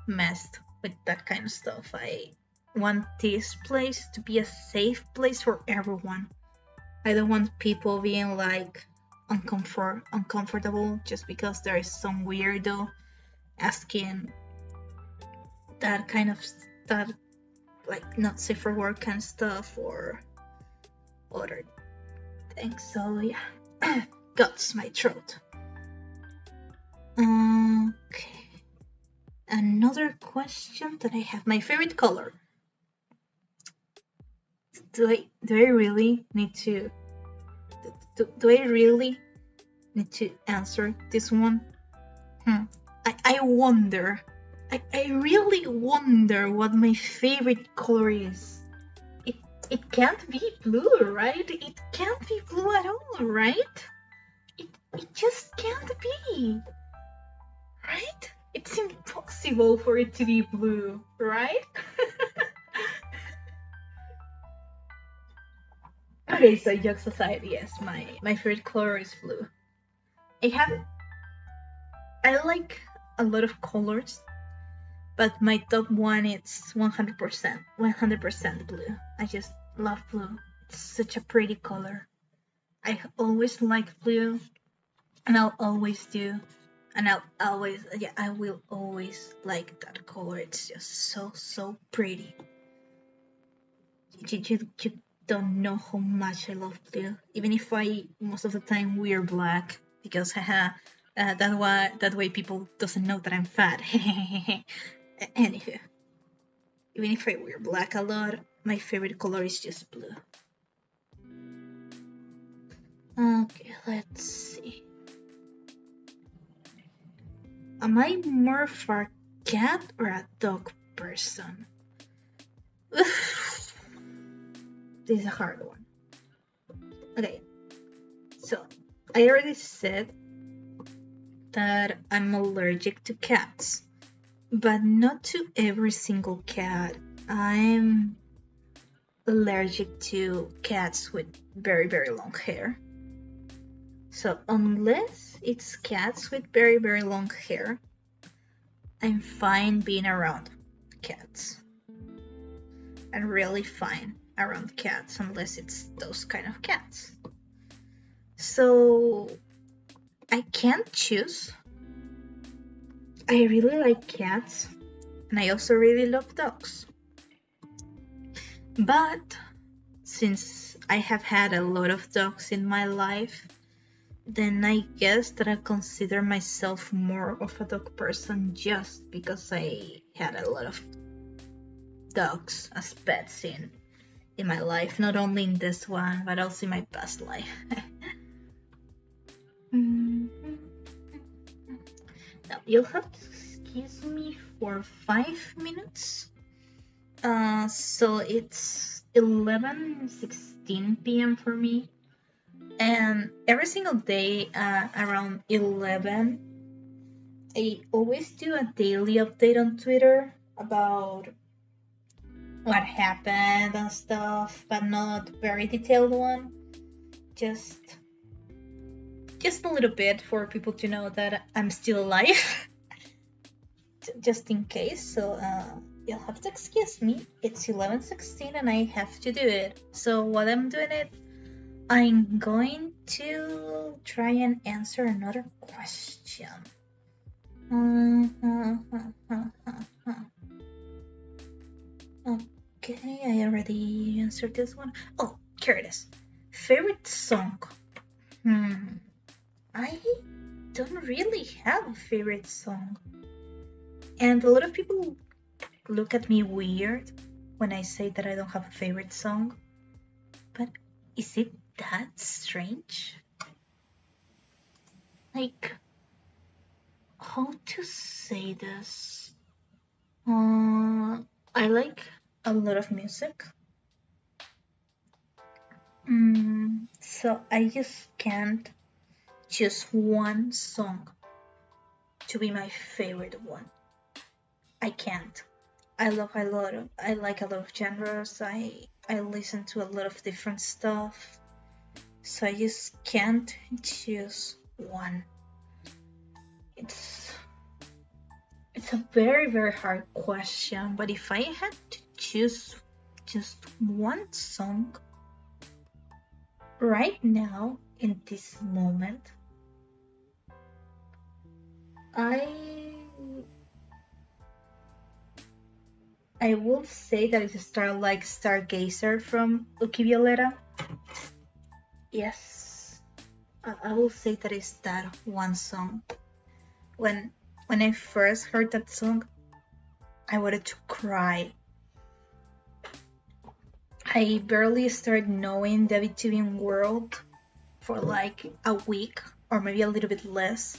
messed with that kind of stuff. I want this place to be a safe place for everyone. I don't want people being like uncomfortable just because there is some weirdo asking that kind of that, like, not safe for work kind of stuff or other things. So yeah, guts my throat. Okay. Another question that I have. My favorite color. Do I really need to do I really need to answer this one? I wonder. I really wonder what my favorite color is. It can't be blue, right? It can't be blue at all, right? It just can't be. Right? It's impossible for it to be blue, right? Okay, so jokes aside, yes, my favorite color is blue. I like a lot of colors, but my top one is 100% blue. I just love blue. It's such a pretty color. I always like blue, and I'll always do, and I will always like that color. It's just so pretty. You don't know how much I love blue, even if I most of the time wear black, because that way people doesn't know that I'm fat. Anywho, even if I wear black a lot, my favorite color is just blue. Okay, let's see. Am I more of a cat or a dog person? This is a hard one. Okay, so I already said that I'm allergic to cats, but not to every single cat. I'm allergic to cats with very, very long hair. So unless it's cats with very, very long hair, I'm fine being around cats. I'm really fine around cats unless it's those kind of cats. So I can't choose. I really like cats, and I also really love dogs. But since I have had a lot of dogs in my life, then I guess that I consider myself more of a dog person just because I had a lot of dogs as pets in my life, not only in this one, but also in my past life. Now, you'll have to excuse me for 5 minutes. So it's 11:16 p.m. for me. And every single day around 11, I always do a daily update on Twitter about what happened and stuff, but not very detailed one. Just a little bit for people to know that I'm still alive. Just in case. So you'll have to excuse me. It's 11:16 and I have to do it. So while I'm doing it, I'm going to try and answer another question. answer this one. Oh, here it is. Favorite song? I don't really have a favorite song. And a lot of people look at me weird when I say that I don't have a favorite song. But is it that strange? Like, how to say this? I like a lot of music. So I just can't choose one song to be my favorite one. I can't. I like a lot of genres. I listen to a lot of different stuff. So I just can't choose one. It's a very, very hard question, but if I had to choose just one song right now in this moment, I will say that it's Stargazer from Uki Violeta. Yes, I will say that it's that one song. When I first heard that song, I wanted to cry. I barely started knowing the VTubing world for like a week or maybe a little bit less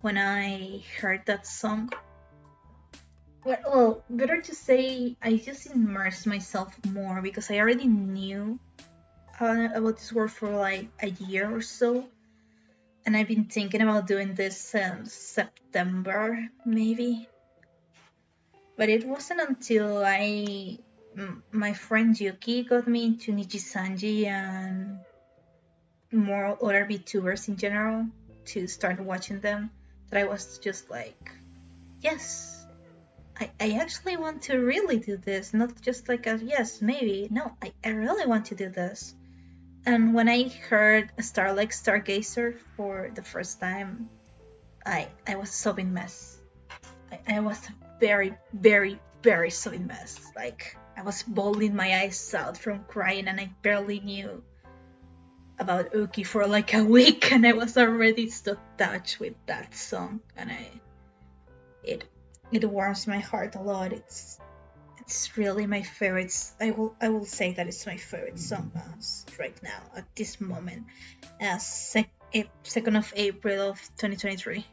when I heard that song. Well, better to say I just immersed myself more because I already knew about this world for like a year or so, and I've been thinking about doing this since September maybe. But it wasn't until my friend Yuki got me into Nijisanji and more other VTubers in general to start watching them that I was just like, yes, I actually want to really do this, not just like a yes, maybe. No, I really want to do this. And when I heard a star like Stargazer for the first time, I was so in mess. I was very, very, very so in mess. Like I was bawling my eyes out from crying, and I barely knew about Uki for like a week, and I was already so touched with that song, and it warms my heart a lot. It's really my favorite. I will say that it's my favorite song right now at this moment, 2nd of April of 2023.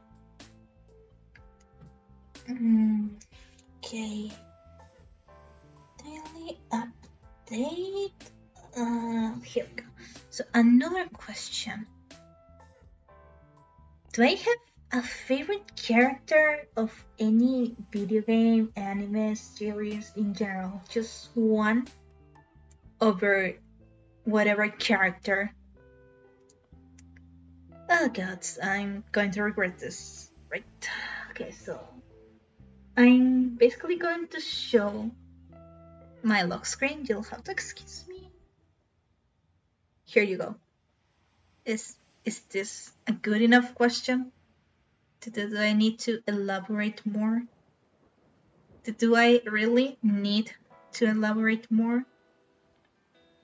Okay. Daily update. Here we go. So another question. Do I have a favorite character of any video game, anime, series in general? Just one over whatever character? Oh god, I'm going to regret this. Right. Okay, so I'm basically going to show my lock screen. You'll have to excuse me. Here you go. Is this a good enough question? Do I need to elaborate more? Do I really need to elaborate more?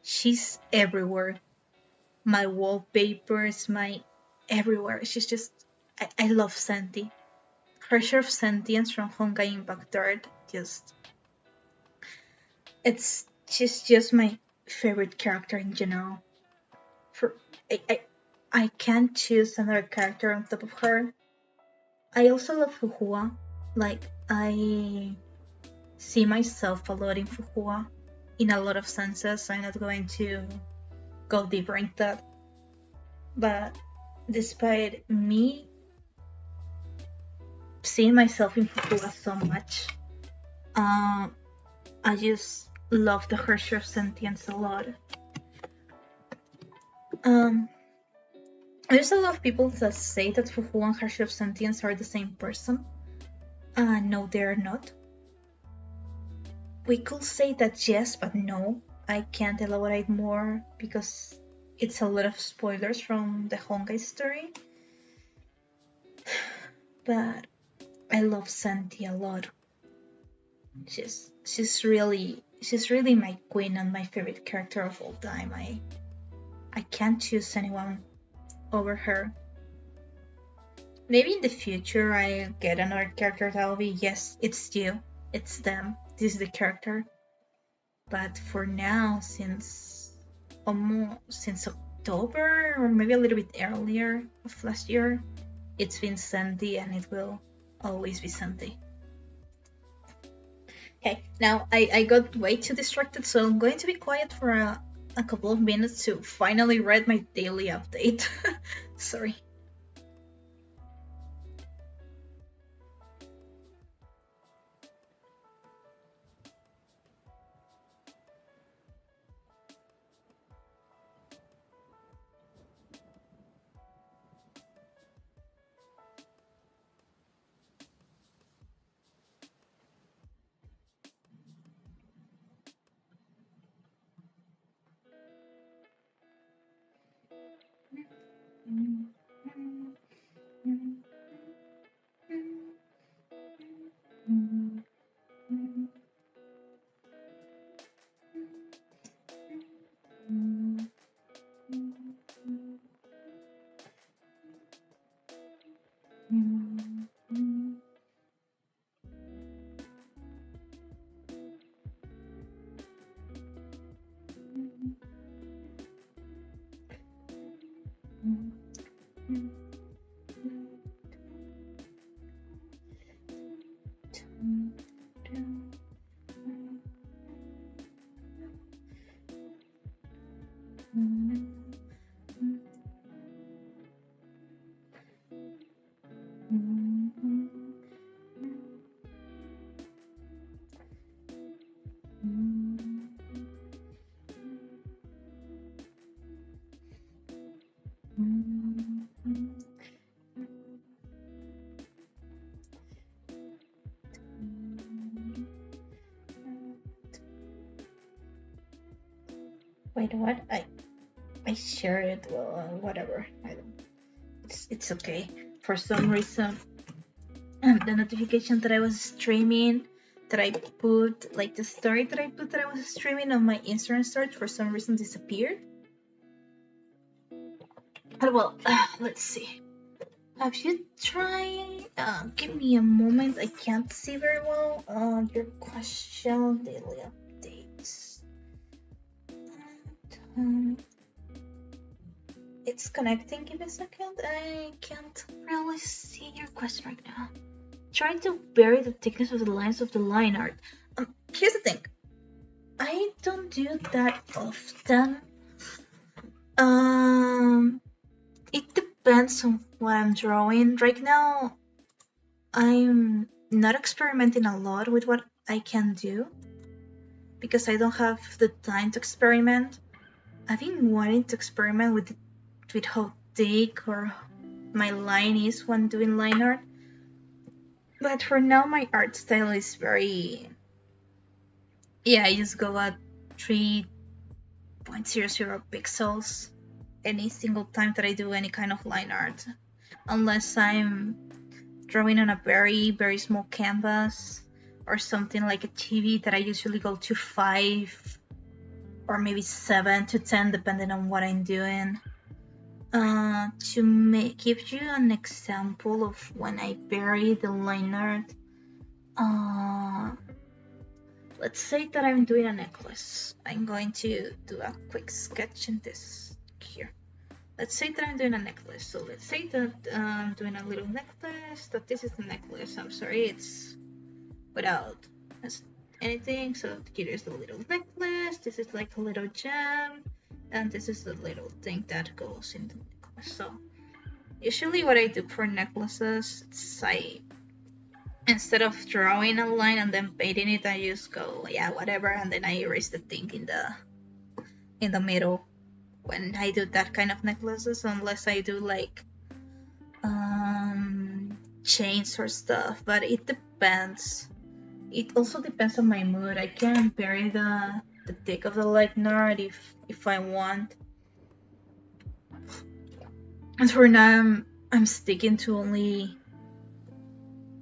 She's everywhere. My wallpapers, my everywhere. She's just, I love Senti. Her share of sentience from Honkai Impact Art, she's just my favorite character in general. I can't choose another character on top of her. I also love Fuhua. Like, I see myself a lot in Fuhua in a lot of senses. I'm not going to go deeper into that. But despite me seeing myself in Fuhua so much, I just love the Hershey of Sentience a lot. There's a lot of people that say that Fufu and Hershey of Sentience are the same person. No, they're not. We could say that yes, but no. I can't elaborate more because it's a lot of spoilers from the Honkai story. But I love Senti a lot. She's really my queen and my favorite character of all time. I can't choose anyone over her. Maybe in the future I get another character that will be, yes, it's you, it's them, this is the character. But for now, since October or maybe a little bit earlier of last year, it's been Sandy and it will always be Sandy. Okay, now I got way too distracted, so I'm going to be quiet for a couple of minutes to finally read my daily update. Sorry. Wait, what? I shared it. Well, whatever. It's okay. For some reason, the notification that I was streaming, that I put, like the story that I put that I was streaming on my Instagram story, for some reason disappeared. But well, let's see. Have you tried? Give me a moment. I can't see very well. Your question, daily updates. It's connecting. Give me a second. I can't really see your question right now. Trying to vary the thickness of the lines of the line art. Here's the thing. I don't do that often. It depends on what I'm drawing. Right now, I'm not experimenting a lot with what I can do because I don't have the time to experiment. I've been wanting to experiment with how thick or my line is when doing line art. But for now, my art style is very... Yeah, I just go at 3.00 pixels any single time that I do any kind of line art. Unless I'm drawing on a very, very small canvas or something like a TV that I usually go to 5 or maybe 7 to 10 depending on what I'm doing. To give you an example of when I vary the line art, let's say that I'm doing a necklace. I'm going to do a quick sketch in this here. Let's say that I'm doing a necklace. So let's say that I'm doing a little necklace, that this is the necklace. I'm sorry, it's without anything. So here is the little necklace. This is like a little gem. And this is the little thing that goes in the necklace. So usually what I do for necklaces is instead of drawing a line and then painting it, I just go, yeah, whatever, and then I erase the thing in the middle when I do that kind of necklaces, unless I do like chains or stuff. But it depends. It also depends on my mood. I can vary the thick of the line art if I want. And for now, I'm sticking to only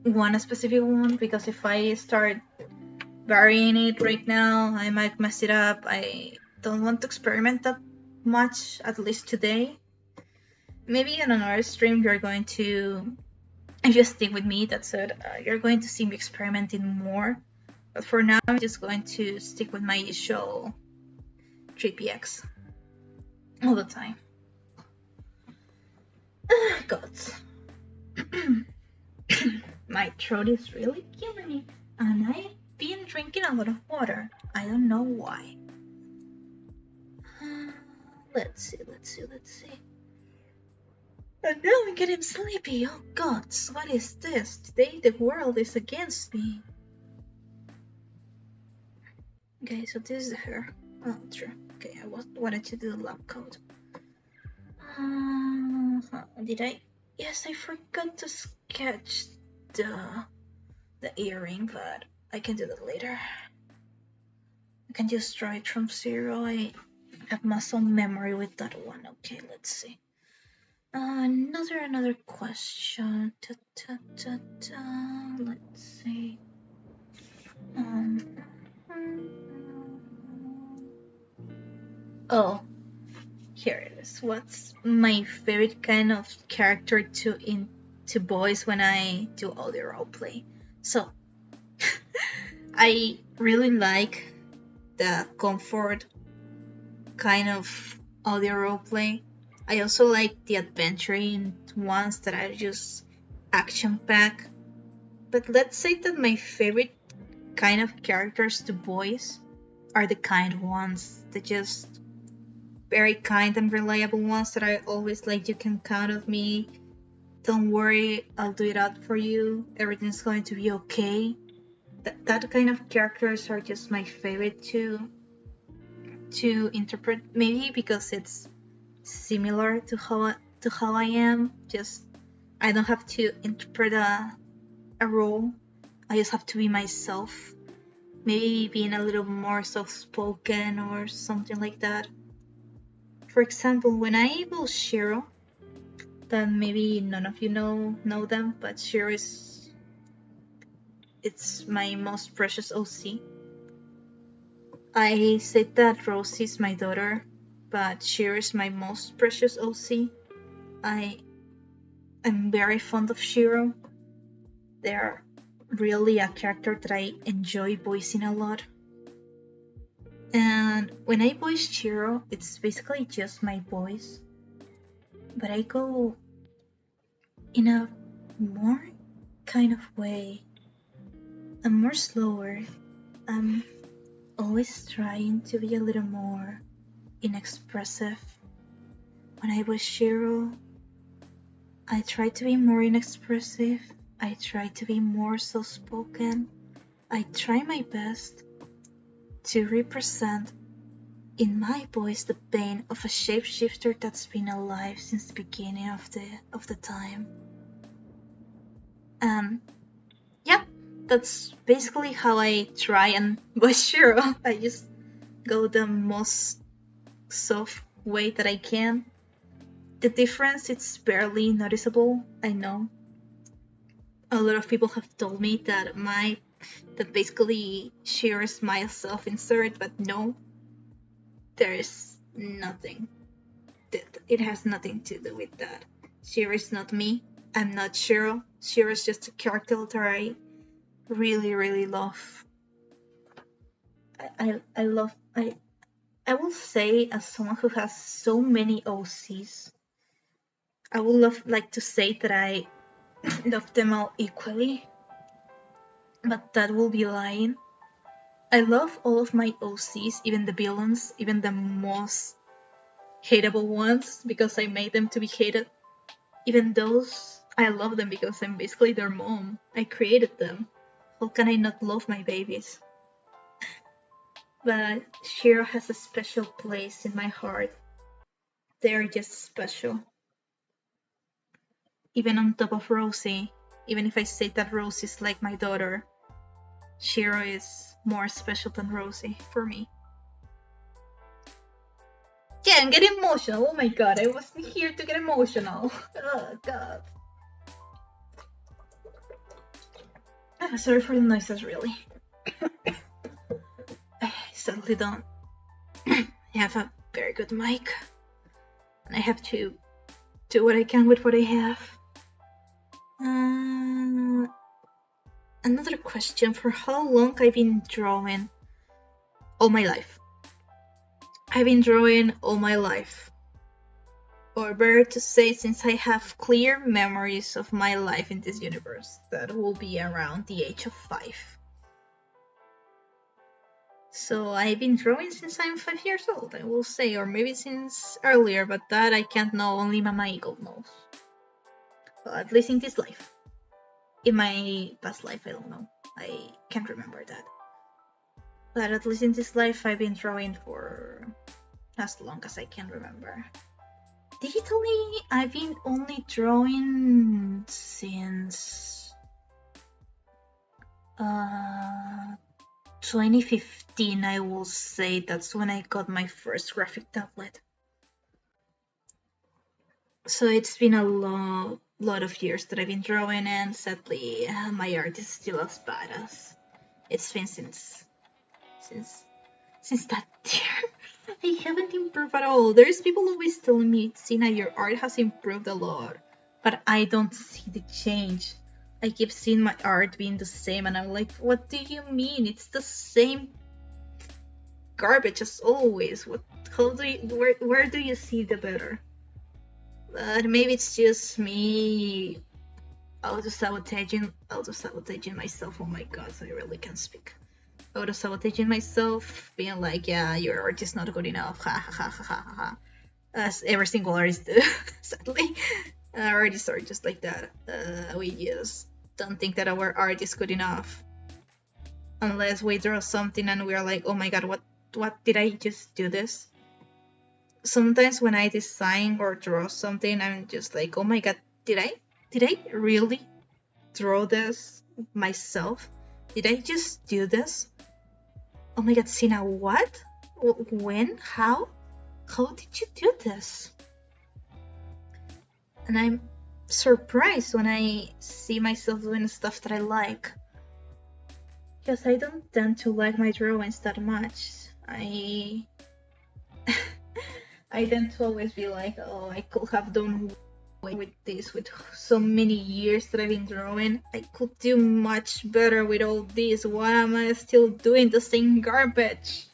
one specific one, because if I start varying it right now. I might mess it up. I don't want to experiment that much, at least today. Maybe in another stream you're going to, if you stick with me, that's it, you're going to see me experimenting more. But for now, I'm just going to stick with my usual 3px all the time. God. My throat is really killing me, and I've been drinking a lot of water. I don't know why. Let's see. And now I'm getting sleepy. Oh gods, what is this? Today the world is against me. Okay, so this is the hair. Oh, true. Okay, I wanted to do the lab coat. Did I? Yes, I forgot to sketch the earring, but I can do that later. I can just draw it from zero. I have muscle memory with that one. Okay, let's see. Another question. Let's see. Oh, here it is. What's my favorite kind of character to voice when I do audio roleplay? So, I really like the comfort kind of audio roleplay. I also like the adventuring ones that are just action-packed. But let's say that my favorite kind of characters to voice are the kind ones that just very kind and reliable ones that I always like, you can count on me. Don't worry, I'll do it out for you. Everything's going to be okay. That kind of characters are just my favorite to interpret, maybe because it's similar to how I am. Just I don't have to interpret a role. I just have to be myself. Maybe being a little more soft-spoken or something like that. For example, when I will Shiro, then maybe none of you know them, but Shiro it's my most precious OC. I said that Rosie is my daughter, but Shiro is my most precious OC. I'm very fond of Shiro. They're really a character that I enjoy voicing a lot. And when I voice Shiro, it's basically just my voice. But I go in a more kind of way. I'm more slower. I'm always trying to be a little more inexpressive. When I was Shiro, I try to be more inexpressive. I try to be more soft-spoken. I try my best to represent in my voice the pain of a shapeshifter that's been alive since the beginning of the time. Yeah, that's basically how I try and voice Shiro. I just go the most soft way that I can. The difference, it's barely noticeable, I know. A lot of people have told me that basically Shiro is my self-insert, but no, there is nothing. It has nothing to do with that. Shiro is not me. I'm not Shiro. Shiro is just a character that I really, really love. I will say, as someone who has so many OCs, I would like to say that I love them all equally, but that will be lying. I love all of my OCs, even the villains, even the most hateable ones, because I made them to be hated. Even those, I love them because I'm basically their mom. I created them. How can I not love my babies? But Shiro has a special place in my heart. They're just special. Even on top of Rosie, even if I say that Rosie is like my daughter, Shiro is more special than Rosie for me. Yeah, I'm getting emotional. Oh my god, I wasn't here to get emotional. Oh god. Sorry for the noises, really. sadly don't have a very good mic. And I have to do what I can with what I have. Another question, for how long I've been drawing? All my life. I've been drawing all my life. Or better to say, since I have clear memories of my life in this universe, that will be around the age of 5. So I've been drawing since I'm 5 years old, I will say, or maybe since earlier, but that I can't know, only Mama Eagle knows. Well, at least in this life. In my past life, I don't know. I can't remember that. But at least in this life, I've been drawing for as long as I can remember. Digitally, I've been only drawing since 2015, I will say. That's when I got my first graphic tablet. So it's been a lot of years that I've been drawing, and sadly, my art is still as bad as it's been since that year. I haven't improved at all. There's people always telling me, Sina, your art has improved a lot, but I don't see the change. I keep seeing my art being the same, and I'm like, what do you mean? It's the same garbage as always. Where do you see the better? But maybe it's just me auto-sabotaging myself. Oh my god, I really can't speak. Auto-sabotaging myself, being like, yeah, your art is not good enough, ha ha ha ha ha ha. As every single artist do, sadly. Artists are just like that. We just don't think that our art is good enough. Unless we draw something and we are like, oh my god, what did I just do this? Sometimes when I design or draw something, I'm just like, oh my god, did I really draw this myself? Did I just do this? Oh my god, Sina, what? When? How did you do this? And I'm surprised when I see myself doing stuff that I like. Because I don't tend to like my drawings that much. I tend to always be like, oh, I could have done with this, with so many years that I've been drawing. I could do much better with all this. Why am I still doing the same garbage?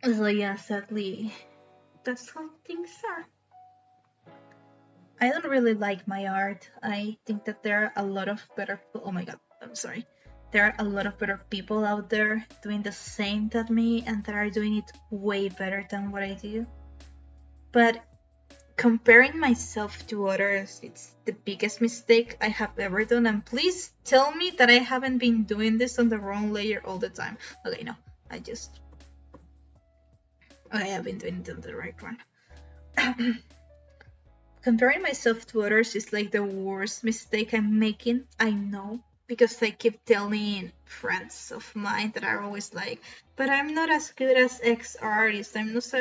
So yeah, sadly, that's how things are. I don't really like my art. I think that there are a lot of better... Oh my god, I'm sorry. There are a lot of better people out there doing the same that me, and that are doing it way better than what I do. But comparing myself to others, it's the biggest mistake I have ever done. And please tell me that I haven't been doing this on the wrong layer all the time. Okay, no, okay, I've been doing it on the right one. Comparing myself to others is like the worst mistake I'm making, I know. Because I keep telling friends of mine that are always like, but I'm not as good as X artist. I'm not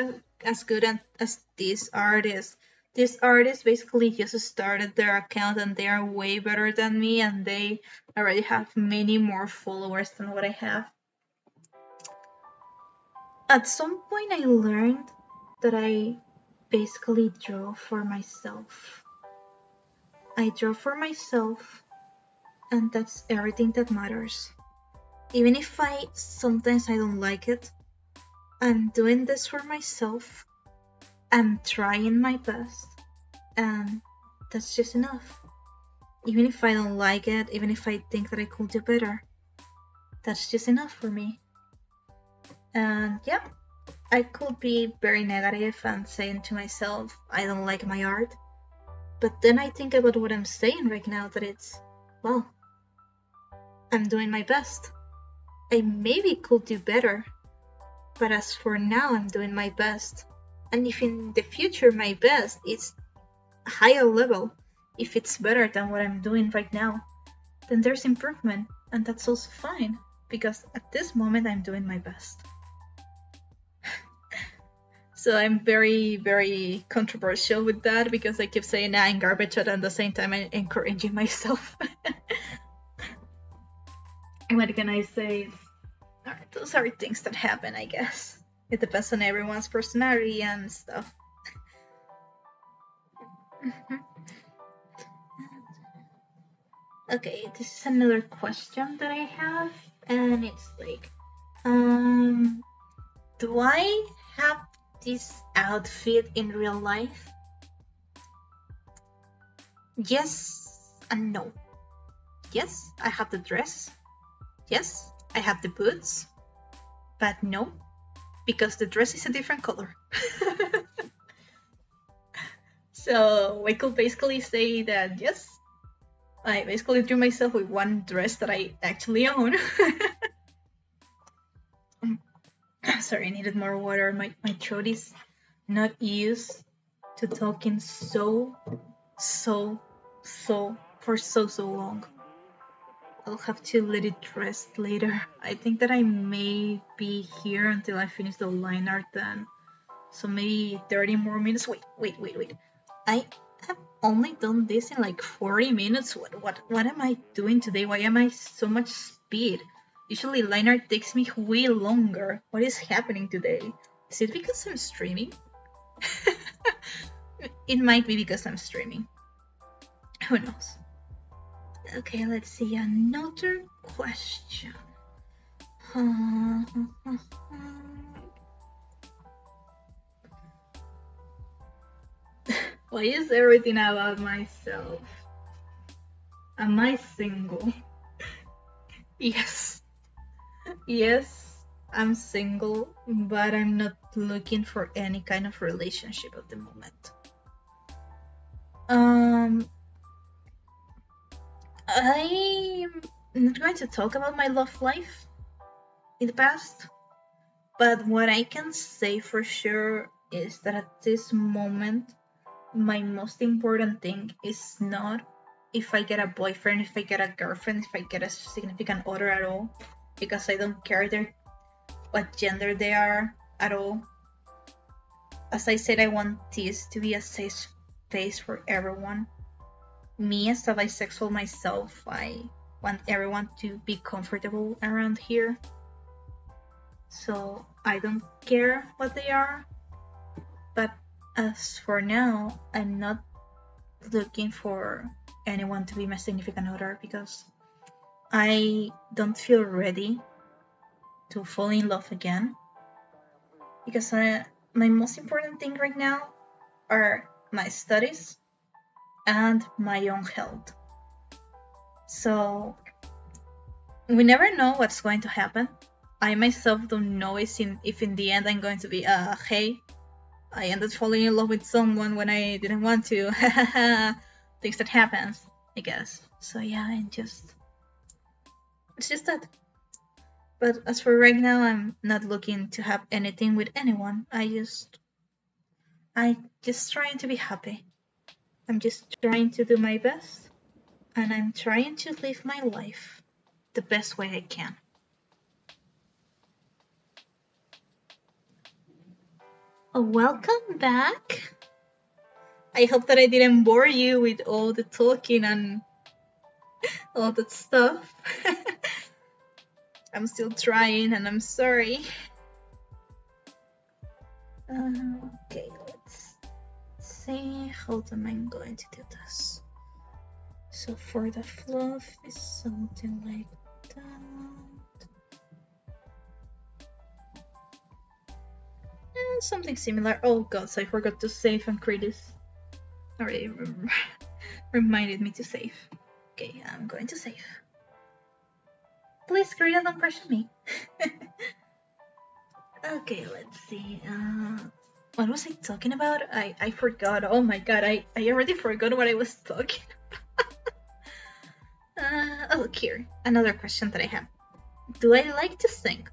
as good as this artist. This artist basically just started their account and they are way better than me, and they already have many more followers than what I have. At some point I learned that I basically draw for myself. I draw for myself. And that's everything that matters. Even if sometimes I don't like it, I'm doing this for myself. I'm trying my best. And that's just enough. Even if I don't like it, even if I think that I could do better, that's just enough for me. And yeah, I could be very negative and saying to myself, I don't like my art. But then I think about what I'm saying right now, that it's, well, I'm doing my best. I maybe could do better, but as for now, I'm doing my best. And if in the future my best is higher level, if it's better than what I'm doing right now, then there's improvement, and that's also fine, because at this moment I'm doing my best. So I'm very, very controversial with that, because I keep saying I'm garbage, and at the same time I'm encouraging myself. What can I say? Alright, those are things that happen, I guess. It depends on everyone's personality and stuff. Okay, this is another question that I have, and it's like, do I have this outfit in real life? Yes and no. Yes, I have the dress. Yes, I have the boots. But no, because the dress is a different color. So I could basically say that yes, I basically drew myself with one dress that I actually own. Sorry, I needed more water. My throat is not used to talking so for so long. I'll have to let it rest later. I think that I may be here until I finish the line art then. So maybe 30 more minutes. Wait. I have only done this in like 40 minutes. What am I doing today? Why am I so much speed? Usually line art takes me way longer. What is happening today? Is it because I'm streaming? It might be because I'm streaming. Who knows? Okay, let's see another question. Why is everything about myself? Am I single? Yes. Yes, I'm single, but I'm not looking for any kind of relationship at the moment. I'm not going to talk about my love life in the past, but what I can say for sure is that at this moment, my most important thing is not if I get a boyfriend, if I get a girlfriend, if I get a significant other at all, because I don't care what gender they are at all. As I said, I want this to be a safe space for everyone. Me as a bisexual myself, I want everyone to be comfortable around here. So I don't care what they are, but as for now, I'm not looking for anyone to be my significant other because I don't feel ready to fall in love again. Because my most important thing right now are my studies and my own health. So we never know what's going to happen. I myself don't know if in the end I'm going to be, hey, I ended falling in love with someone when I didn't want to. Things that happens, I guess. So yeah, it's just that. But as for right now, I'm not looking to have anything with anyone. I just trying to be happy. I'm just trying to do my best, and I'm trying to live my life the best way I can. Welcome back. I hope that I didn't bore you with all the talking and all that stuff. I'm still trying and I'm sorry. Okay, let's see how am I going to do this. So for the fluff is something like that. And something similar. Oh god, so I forgot to save and create this. Already reminded me to save. Okay, I'm going to save. Please, Krita, don't pressure me. Okay, let's see. What was I talking about? I forgot. Oh my god, I already forgot what I was talking about. Oh, look here. Another question that I have. Do I like to sing?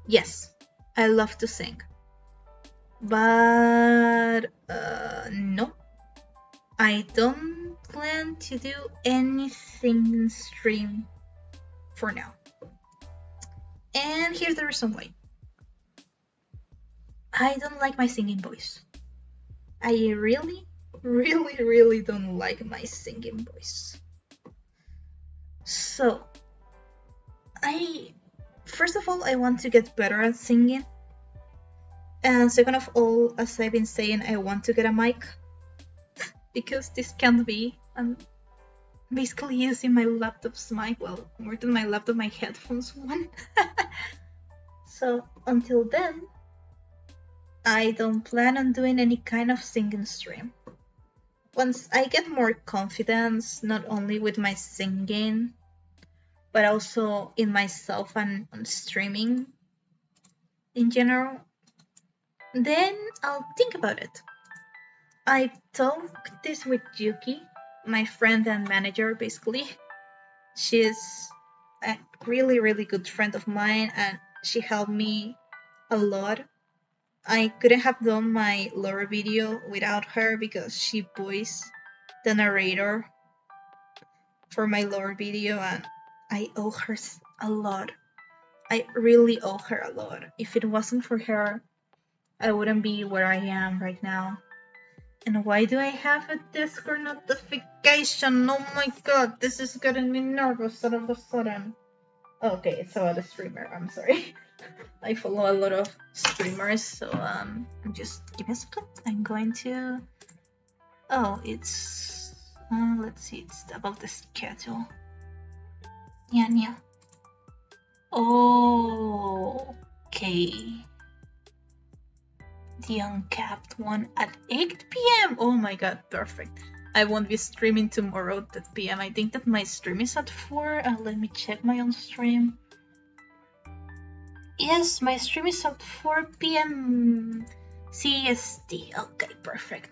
Yes, I love to sing. But, no. I don't plan to do anything in stream for now. And here's the reason why. I don't like my singing voice. I really don't like my singing voice. So, First of all, I want to get better at singing. And second of all, as I've been saying, I want to get a mic. Because this can't be. I'm basically using my laptop's mic. Well, more than my laptop, my headphones one. So until then, I don't plan on doing any kind of singing stream. Once I get more confidence, not only with my singing, but also in myself and on streaming in general, then I'll think about it. I talked this with Yuki, my friend and manager, basically. She's a really, really good friend of mine, and she helped me a lot. I couldn't have done my lore video without her because she voiced the narrator for my lore video, and I owe her a lot. I really owe her a lot. If it wasn't for her, I wouldn't be where I am right now. And why do I have a Discord notification? Oh my god, this is getting me nervous all of a sudden. Okay, it's about a streamer, I'm sorry. I follow a lot of streamers, so just give me a second. I'm going to... Oh, it's... let's see, it's about the schedule. Yeah. Oh, okay. The uncapped one at 8 p.m. Oh my god, perfect. I won't be streaming tomorrow at p.m. I think that my stream is at 4. Let me check my own stream. Yes, my stream is at 4 p.m. CST. Okay, perfect.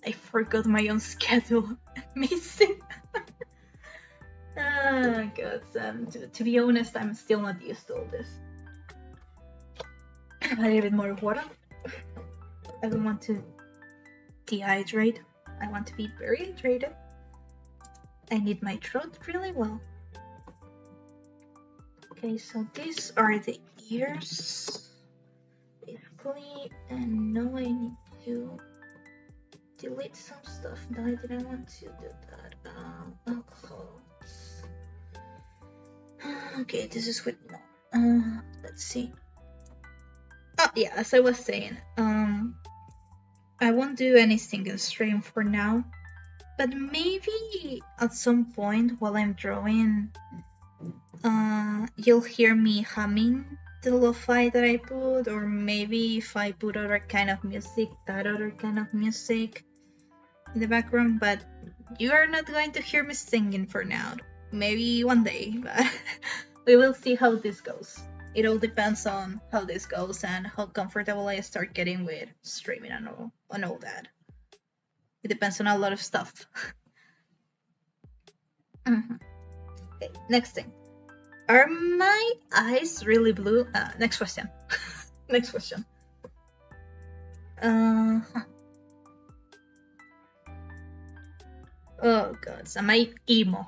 I forgot my own schedule. Amazing. God, to be honest, I'm still not used to all this. A little bit more water. I don't want to dehydrate. I want to be very hydrated. I need my throat really well. Okay, so these are the ears, basically, and now I need to delete some stuff. No, I didn't want to do that. Alcohol. Okay, this is with no. Let's see. Oh yeah, as I was saying, I won't do any singing stream for now, but maybe at some point while I'm drawing, you'll hear me humming the lo-fi that I put, or maybe if I put other kind of music, that other kind of music in the background, but you are not going to hear me singing for now. Maybe one day, but we will see how this goes. It all depends on how this goes and how comfortable I start getting with streaming and all that. It depends on a lot of stuff. Okay, next thing. Are my eyes really blue? Next question. Next question. Oh god, am I emo?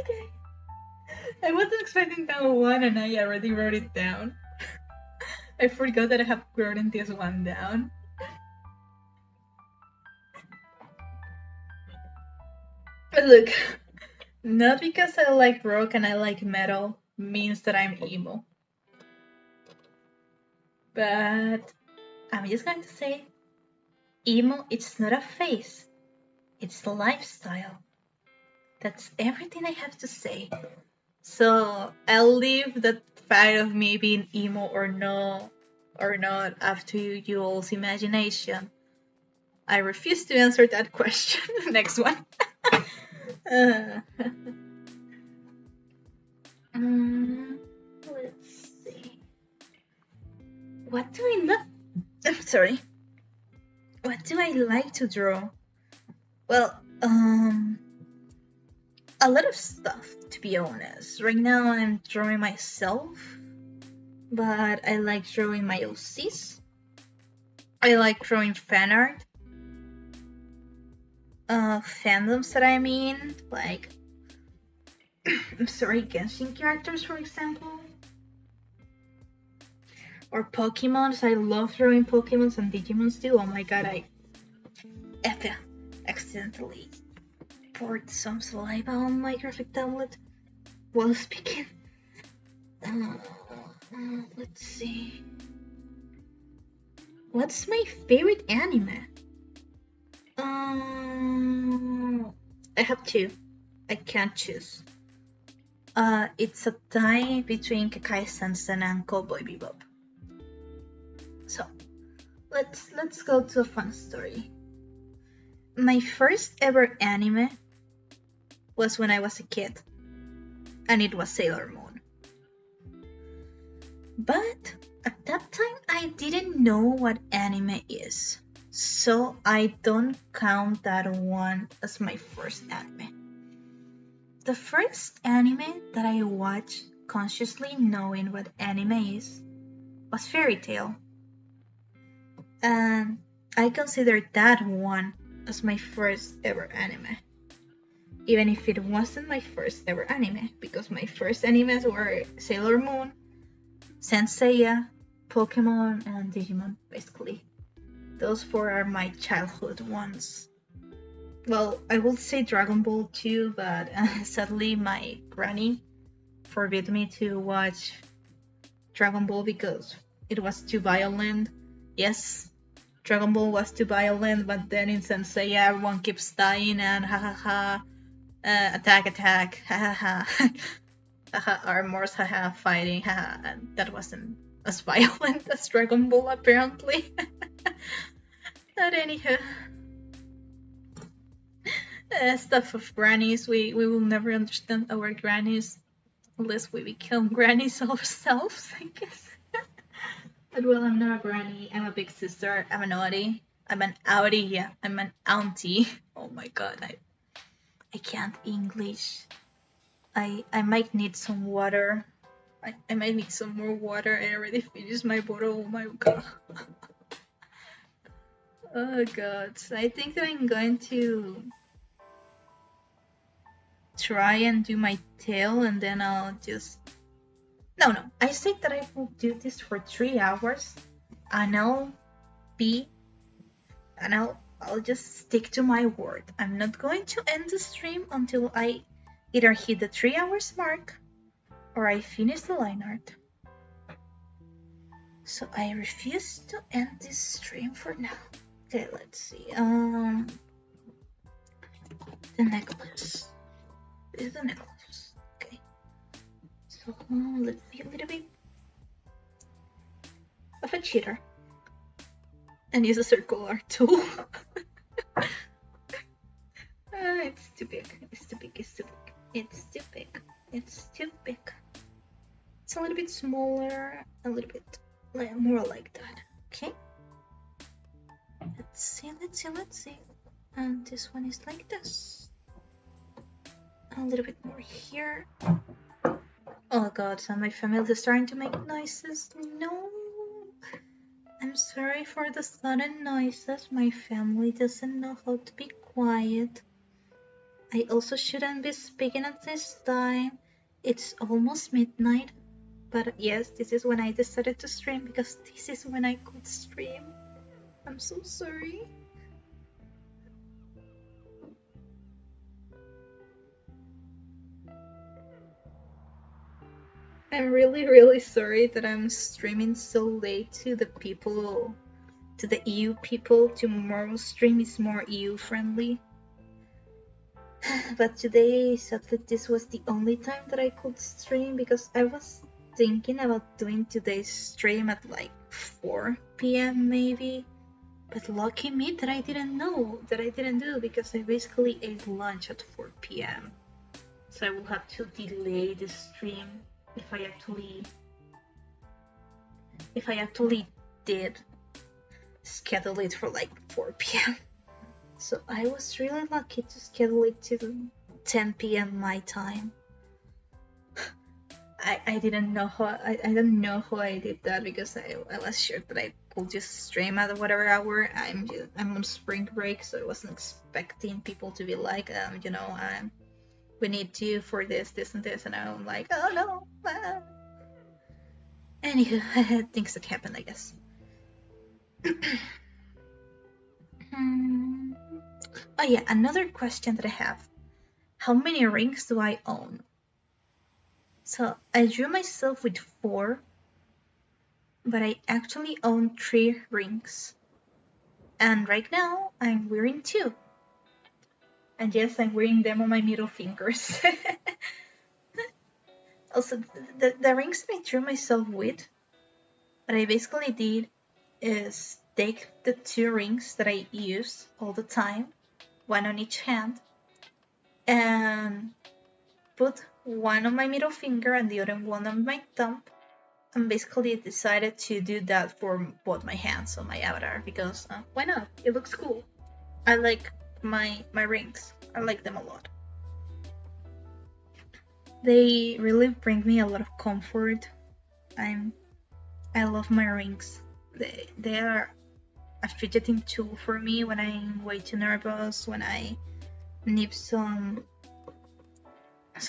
Okay. I wasn't expecting that one and I already wrote it down. I forgot that I have written this one down. But look, not because I like rock and I like metal means that I'm emo. But I'm just going to say, emo, it's not a phase, it's a lifestyle. That's everything I have to say. So I'll leave that fact of me being emo or not up to you all's imagination. I refuse to answer that question. Next one. Let's see. What do I not? I'm sorry. What do I like to draw? Well, a lot of stuff, to be honest. Right now I'm drawing myself, but I like drawing my OCs. I like drawing fan art. Fandoms that I mean, like I'm sorry, Genshin characters, for example. Or Pokemons. I love throwing Pokemons and Digimons too. Oh my god, I accidentally poured some saliva on my graphic tablet while speaking. Let's see. What's my favorite anime? I have two. I can't choose. It's a tie between Kekai Sensen and Cowboy Bebop. So, let's go to a fun story. My first ever anime was when I was a kid, and it was Sailor Moon. But at that time, I didn't know what anime is, so I don't count that one as my first anime. The first anime that I watched consciously knowing what anime is was Fairy Tail. And I consider that one as my first ever anime. Even if it wasn't my first ever anime, because my first animes were Sailor Moon, Saint Seiya, Pokemon, and Digimon, basically. Those four are my childhood ones. Well, I would say Dragon Ball too, but sadly my granny forbid me to watch Dragon Ball because it was too violent. Yes, Dragon Ball was too violent, but then in Saint Seiya everyone keeps dying and attack, armors, fighting, and that wasn't as violent as Dragon Ball apparently. But anyhow. Stuff of grannies, we will never understand our grannies unless we become grannies ourselves, I guess. But well, I'm not a granny, I'm a big sister, I'm an outie. I'm an outie, yeah, I'm an auntie. Oh my god, I can't English. I might need some water. I might need some more water. I already finished my bottle, oh my god. Oh god, I think that I'm going to try and do my tail and then I'll just no I said that I will do this for 3 hours and I'll just stick to my word. I'm not going to end the stream until I either hit the 3 hours mark or I finish the line art. So I refuse to end this stream for now. Okay, let's see. The necklace. This is the necklace. Okay. So let's be a little bit of a cheater and use a circle art tool. It's too big. It's too big. It's too big. It's too big. It's too big. It's a little bit smaller. A little bit more like that. Okay. Let's see. Let's see. Let's see. And this one is like this. A little bit more here. Oh god, so my family is starting to make noises. No, I'm sorry for the sudden noises. My family doesn't know how to be quiet. I also shouldn't be speaking at this time. It's almost midnight. But yes, this is when I decided to stream because this is when I could stream. I'm so sorry. I'm really sorry that I'm streaming so late to the people, to the EU people. Tomorrow's stream is more EU friendly. But today, sadly, this was the only time that I could stream because I was thinking about doing today's stream at like 4 p.m. maybe. But lucky me that I didn't do because I basically ate lunch at 4 p.m. So I will have to delay the stream if I actually did schedule it for like 4 p.m. So I was really lucky to schedule it to 10 p.m. my time. I didn't know how I don't know how I did that because I was sure that I could just stream at whatever hour. I'm on spring break, so I wasn't expecting people to be like, we need you for this, this, and this. And I'm like, oh no. Anywho, things that happen, I guess. Oh yeah, another question that I have. How many rings do I own? So I drew myself with 4, but I actually own 3 rings. And right now I'm wearing 2. And yes, I'm wearing them on my middle fingers. Also, the rings that I drew myself with, what I basically did is take the 2 rings that I use all the time, one on each hand, and put one on my middle finger and the other one on my thumb, and basically decided to do that for both my hands on my avatar because why not? It looks cool. I like my rings. I like them a lot. They really bring me a lot of comfort. I love my rings. They are a fidgeting tool for me when I'm way too nervous, when I need some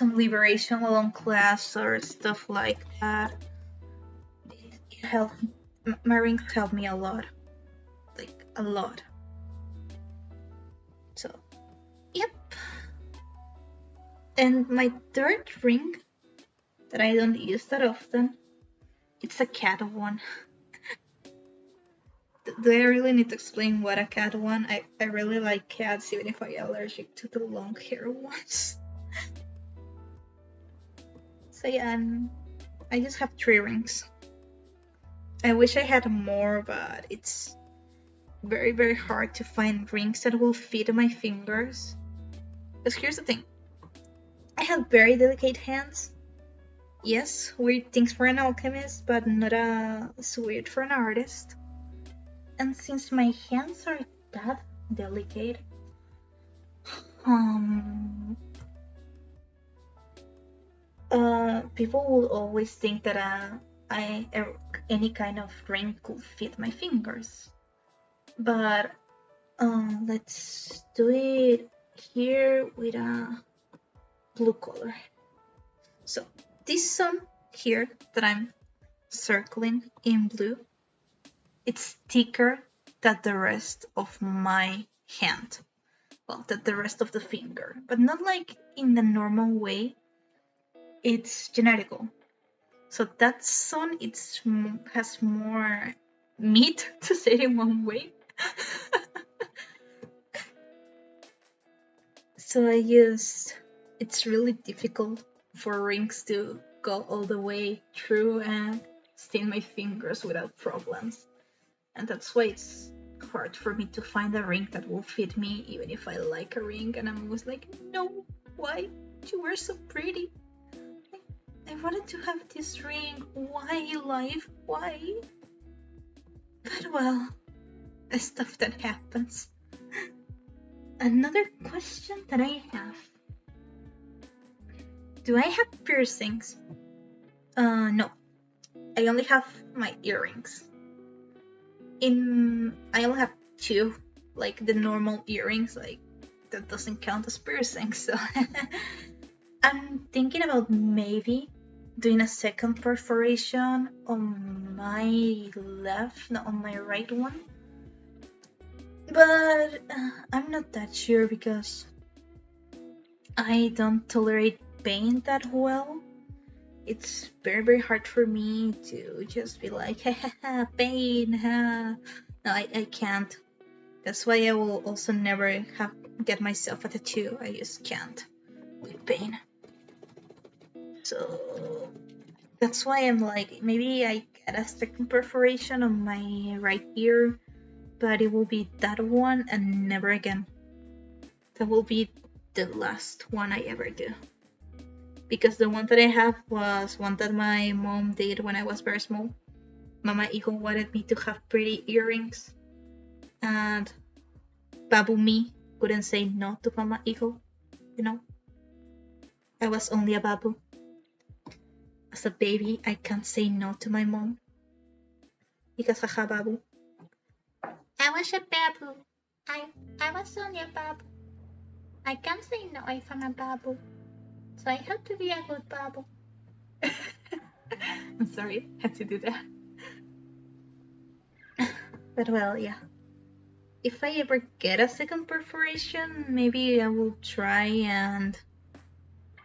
liberation along class or stuff like that. It helps. My rings help me a lot, like a lot. So, yep. And my 3rd ring that I don't use that often, it's a cat one. Do I really need to explain what a cat one? I really like cats, even if I'm allergic to the long hair ones. So yeah, and I just have 3 rings. I wish I had more, but it's very, very hard to find rings that will fit my fingers. Because here's the thing. I have very delicate hands. Yes, weird things for an alchemist, but not as weird for an artist. And since my hands are that delicate, people will always think that any kind of ring could fit my fingers. But let's do it here with a blue color. So this sun here that I'm circling in blue, it's thicker than the rest of my hand. Well, than the rest of the finger, but not like in the normal way. It's genetical. So that sun has more meat, to say it in one way. So it's really difficult for rings to go all the way through and stain my fingers without problems. And that's why it's hard for me to find a ring that will fit me, even if I like a ring. And I'm always like, no, why? You were so pretty. I wanted to have this ring. Why, life? Why? But well, the stuff that happens. Another question that I have. Do I have piercings? No. I only have my earrings. I only have 2, like the normal earrings, like that doesn't count as piercings. So I'm thinking about maybe doing a second perforation on my on my right one. But I'm not that sure because I don't tolerate pain that well. It's very, very hard for me to just be like, ha, pain, ha. No, I can't. That's why I will also never get myself a tattoo. I just can't with pain. So that's why I'm like, maybe I get a second perforation on my right ear, but it will be that one and never again. That will be the last one I ever do. Because the one that I have was one that my mom did when I was very small. Mama Hijo wanted me to have pretty earrings. And Babu me couldn't say no to Mama Hijo. You know? I was only a Babu. As a baby, I can't say no to my mom. Because haha, Babu. I was a Babu. I was only a Babu. I can't say no if I'm a Babu. So I have to be a good bubble. I'm sorry, I had to do that. But well, yeah. If I ever get a second perforation, maybe I will try and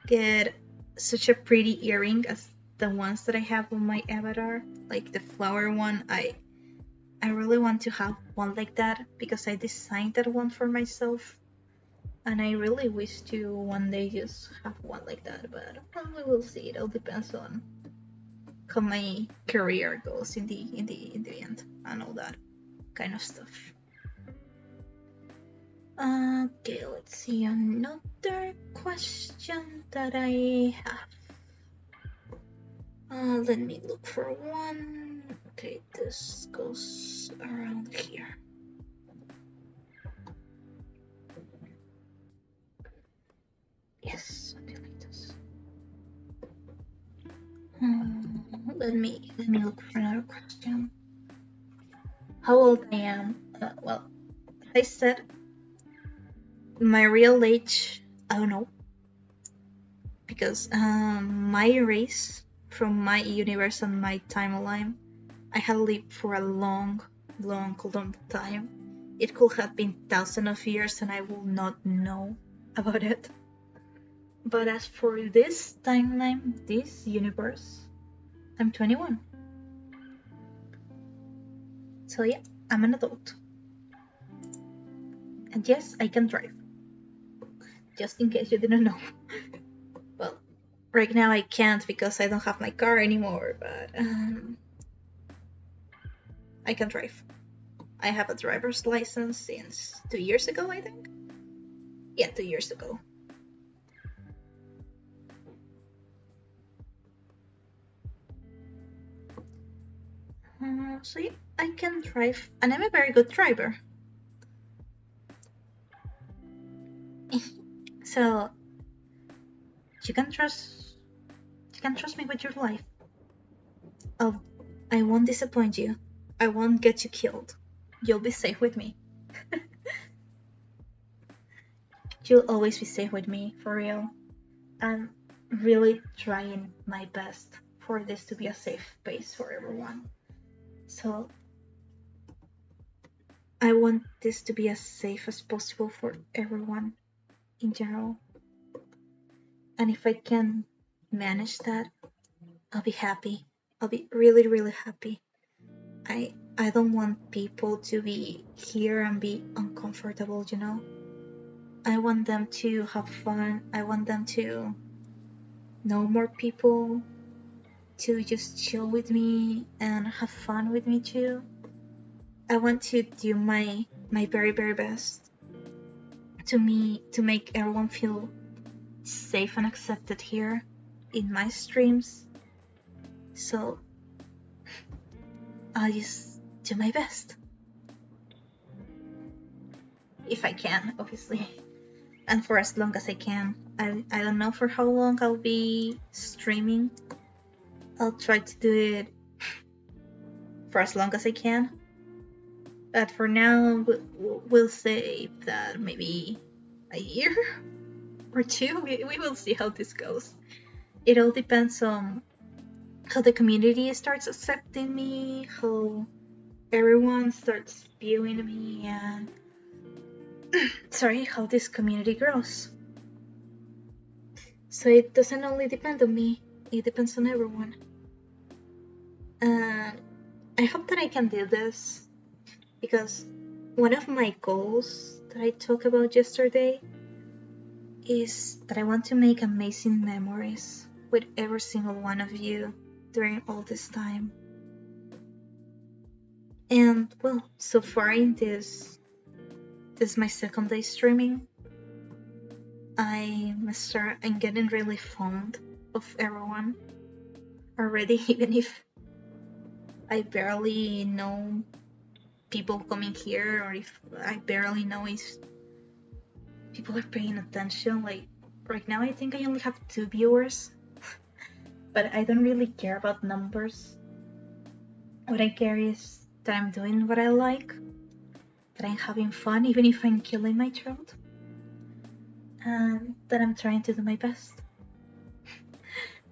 get such a pretty earring as the ones that I have on my avatar, like the flower one. I really want to have one like that because I designed that one for myself, and I really wish to one day just have one like that. But well, we will see. It all depends on how my career goes in the end and all that kind of stuff. Okay, let's see another question that I have. Let me look for one. Okay, this goes around here. Yes, something like this. Let me look for another question. How old I am? Well, I said my real age, I don't know, because my race from my universe and my timeline, I had lived for a long time. It could have been thousands of years and I will not know about it. But as for this timeline, this universe, I'm 21. So yeah, I'm an adult. And yes, I can drive. Just in case you didn't know. Well, right now I can't because I don't have my car anymore, but I can drive. I have a driver's license since 2 years ago, I think. Yeah, 2 years ago. So yeah, I can drive, and I'm a very good driver. So you can trust me with your life. I won't disappoint you. I won't get you killed. You'll be safe with me. You'll always be safe with me, for real. I'm really trying my best for this to be a safe place for everyone. So I want this to be as safe as possible for everyone in general. And if I can manage that, I'll be happy. I'll be really happy. I don't want people to be here and be uncomfortable, you know? I want them to have fun. I want them to know more people, to just chill with me and have fun with me too. I want to do my very best to make everyone feel safe and accepted here in my streams. So I'll just do my best. If I can, obviously. And for as long as I can. I don't know for how long I'll be streaming. I'll try to do it for as long as I can. But for now, we'll say that maybe a year or two. We will see how this goes. It all depends on how the community starts accepting me, how everyone starts viewing me, and sorry, how this community grows. So it doesn't only depend on me, it depends on everyone. And I hope that I can do this, because one of my goals that I talked about yesterday is that I want to make amazing memories with every single one of you during all this time. And well, so far in this is my second day streaming. I'm getting really fond of everyone already, even if I barely know people coming here, or if I barely know if people are paying attention. Like right now, I think I only have 2 viewers, but I don't really care about numbers. What I care is that I'm doing what I like, that I'm having fun, even if I'm killing my throat, and that I'm trying to do my best.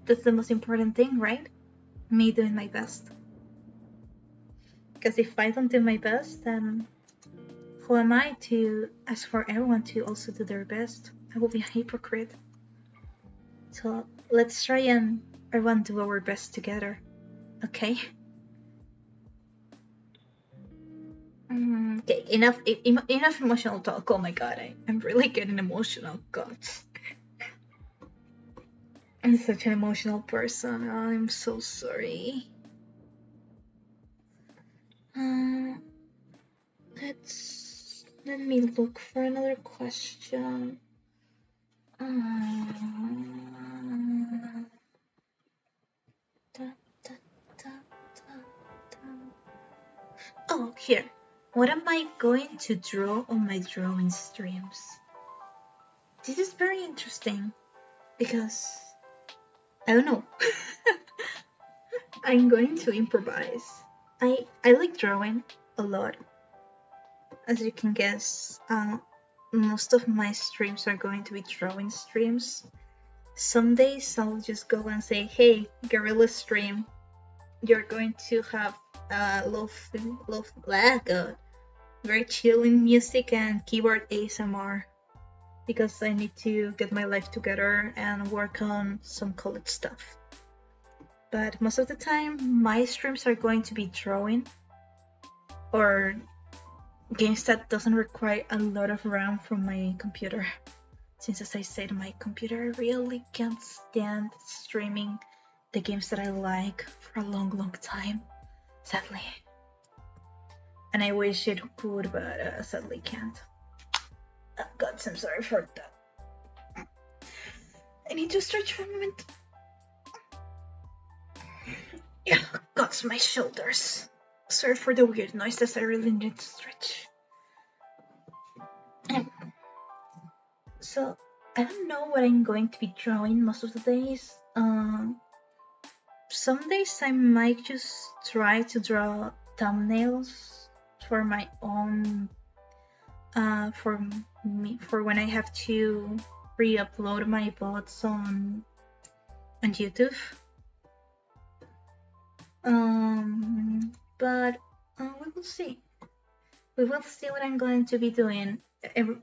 That's the most important thing, right? Me doing my best. Because if I don't do my best, then who am I to ask for everyone to also do their best? I will be a hypocrite. So let's try and everyone do our best together, okay? Okay, enough emotional talk. Oh my god, I'm really getting emotional. God, I'm such an emotional person. I'm so sorry. Let me look for another question. Oh, here. What am I going to draw on my drawing streams? This is very interesting because I don't know. I'm going to improvise. I like drawing a lot. As you can guess, most of my streams are going to be drawing streams. Some days I'll just go and say, hey, Guerrilla stream, you're going to have very chilling music and keyboard ASMR because I need to get my life together and work on some college stuff. But most of the time, my streams are going to be drawing or games that doesn't require a lot of RAM from my computer. Since, as I said, my computer really can't stand streaming the games that I like for a long time, sadly. And I wish it could, but sadly can't. Oh, God, I'm sorry for that. I need to stretch for a moment. Yeah, God, my shoulders. Sorry for the weird noises, I really need to stretch. So, I don't know what I'm going to be drawing most of the days. Some days I might just try to draw thumbnails for my own, for when I have to re-upload my VODs on YouTube. But we will see. We will see what I'm going to be doing.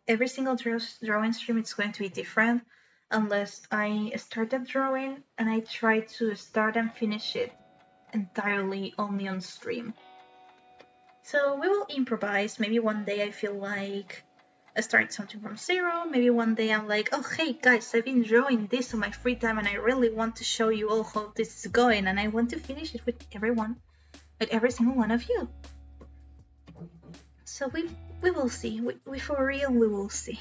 Every single drawing stream is going to be different, unless I start a drawing and I try to start and finish it entirely only on stream. So we will improvise. Maybe one day I feel like I start something from zero. Maybe one day I'm like, oh hey guys, I've been drawing this on my free time and I really want to show you all how this is going and I want to finish it with everyone, with every single one of you. So we will see. We for real, we will see.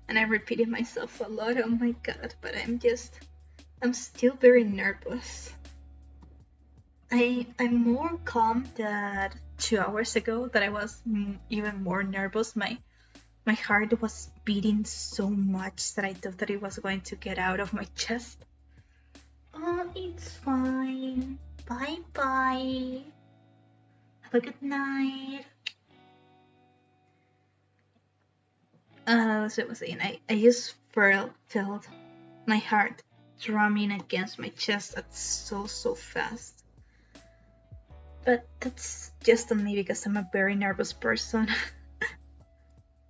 And I repeated myself a lot, oh my god, but I'm still very nervous. I'm more calm than 2 hours ago, that I was even more nervous. My heart was beating so much that I thought that it was going to get out of my chest. Oh, it's fine. Bye. Have a good night. As I was saying, I just felt my heart drumming against my chest at so fast. But that's just on me because I'm a very nervous person.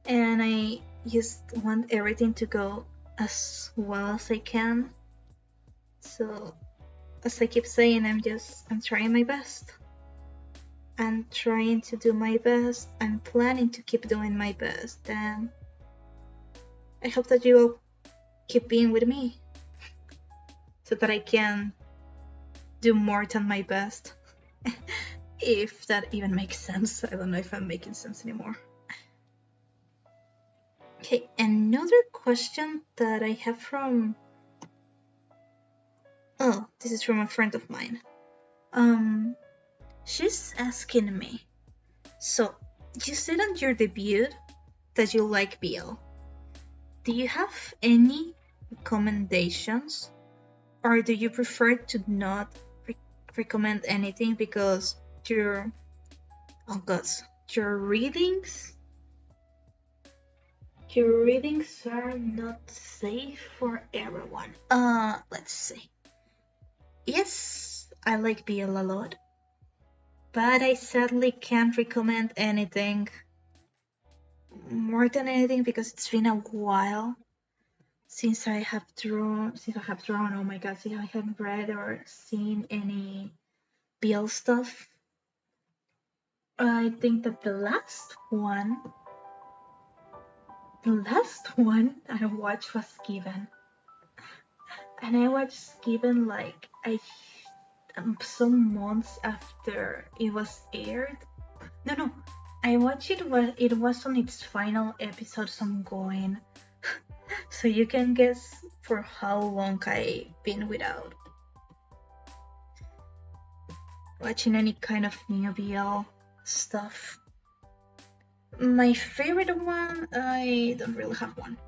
And I just want everything to go as well as I can. So, as I keep saying, I'm trying my best. I'm trying to do my best. I'm planning to keep doing my best. And I hope that you all keep being with me so that I can do more than my best. If that even makes sense. I don't know if I'm making sense anymore. Okay, another question that I have from... Oh, this is from a friend of mine. She's asking me, so you said on your debut that you like BL. Do you have any recommendations, or do you prefer to not recommend anything because your readings Your readings are not safe for everyone. Let's see. Yes, I like BL a lot, but I sadly can't recommend anything more than anything because it's been a while since I have drawn. Oh my god, since I haven't read or seen any BL stuff. I think that the last one I watched was Given. And I watched Given like some months after it was aired. No, I watched it when it was on its final episodes ongoing. So you can guess for how long I've been without watching any kind of new BL stuff. My favorite one, I don't really have one.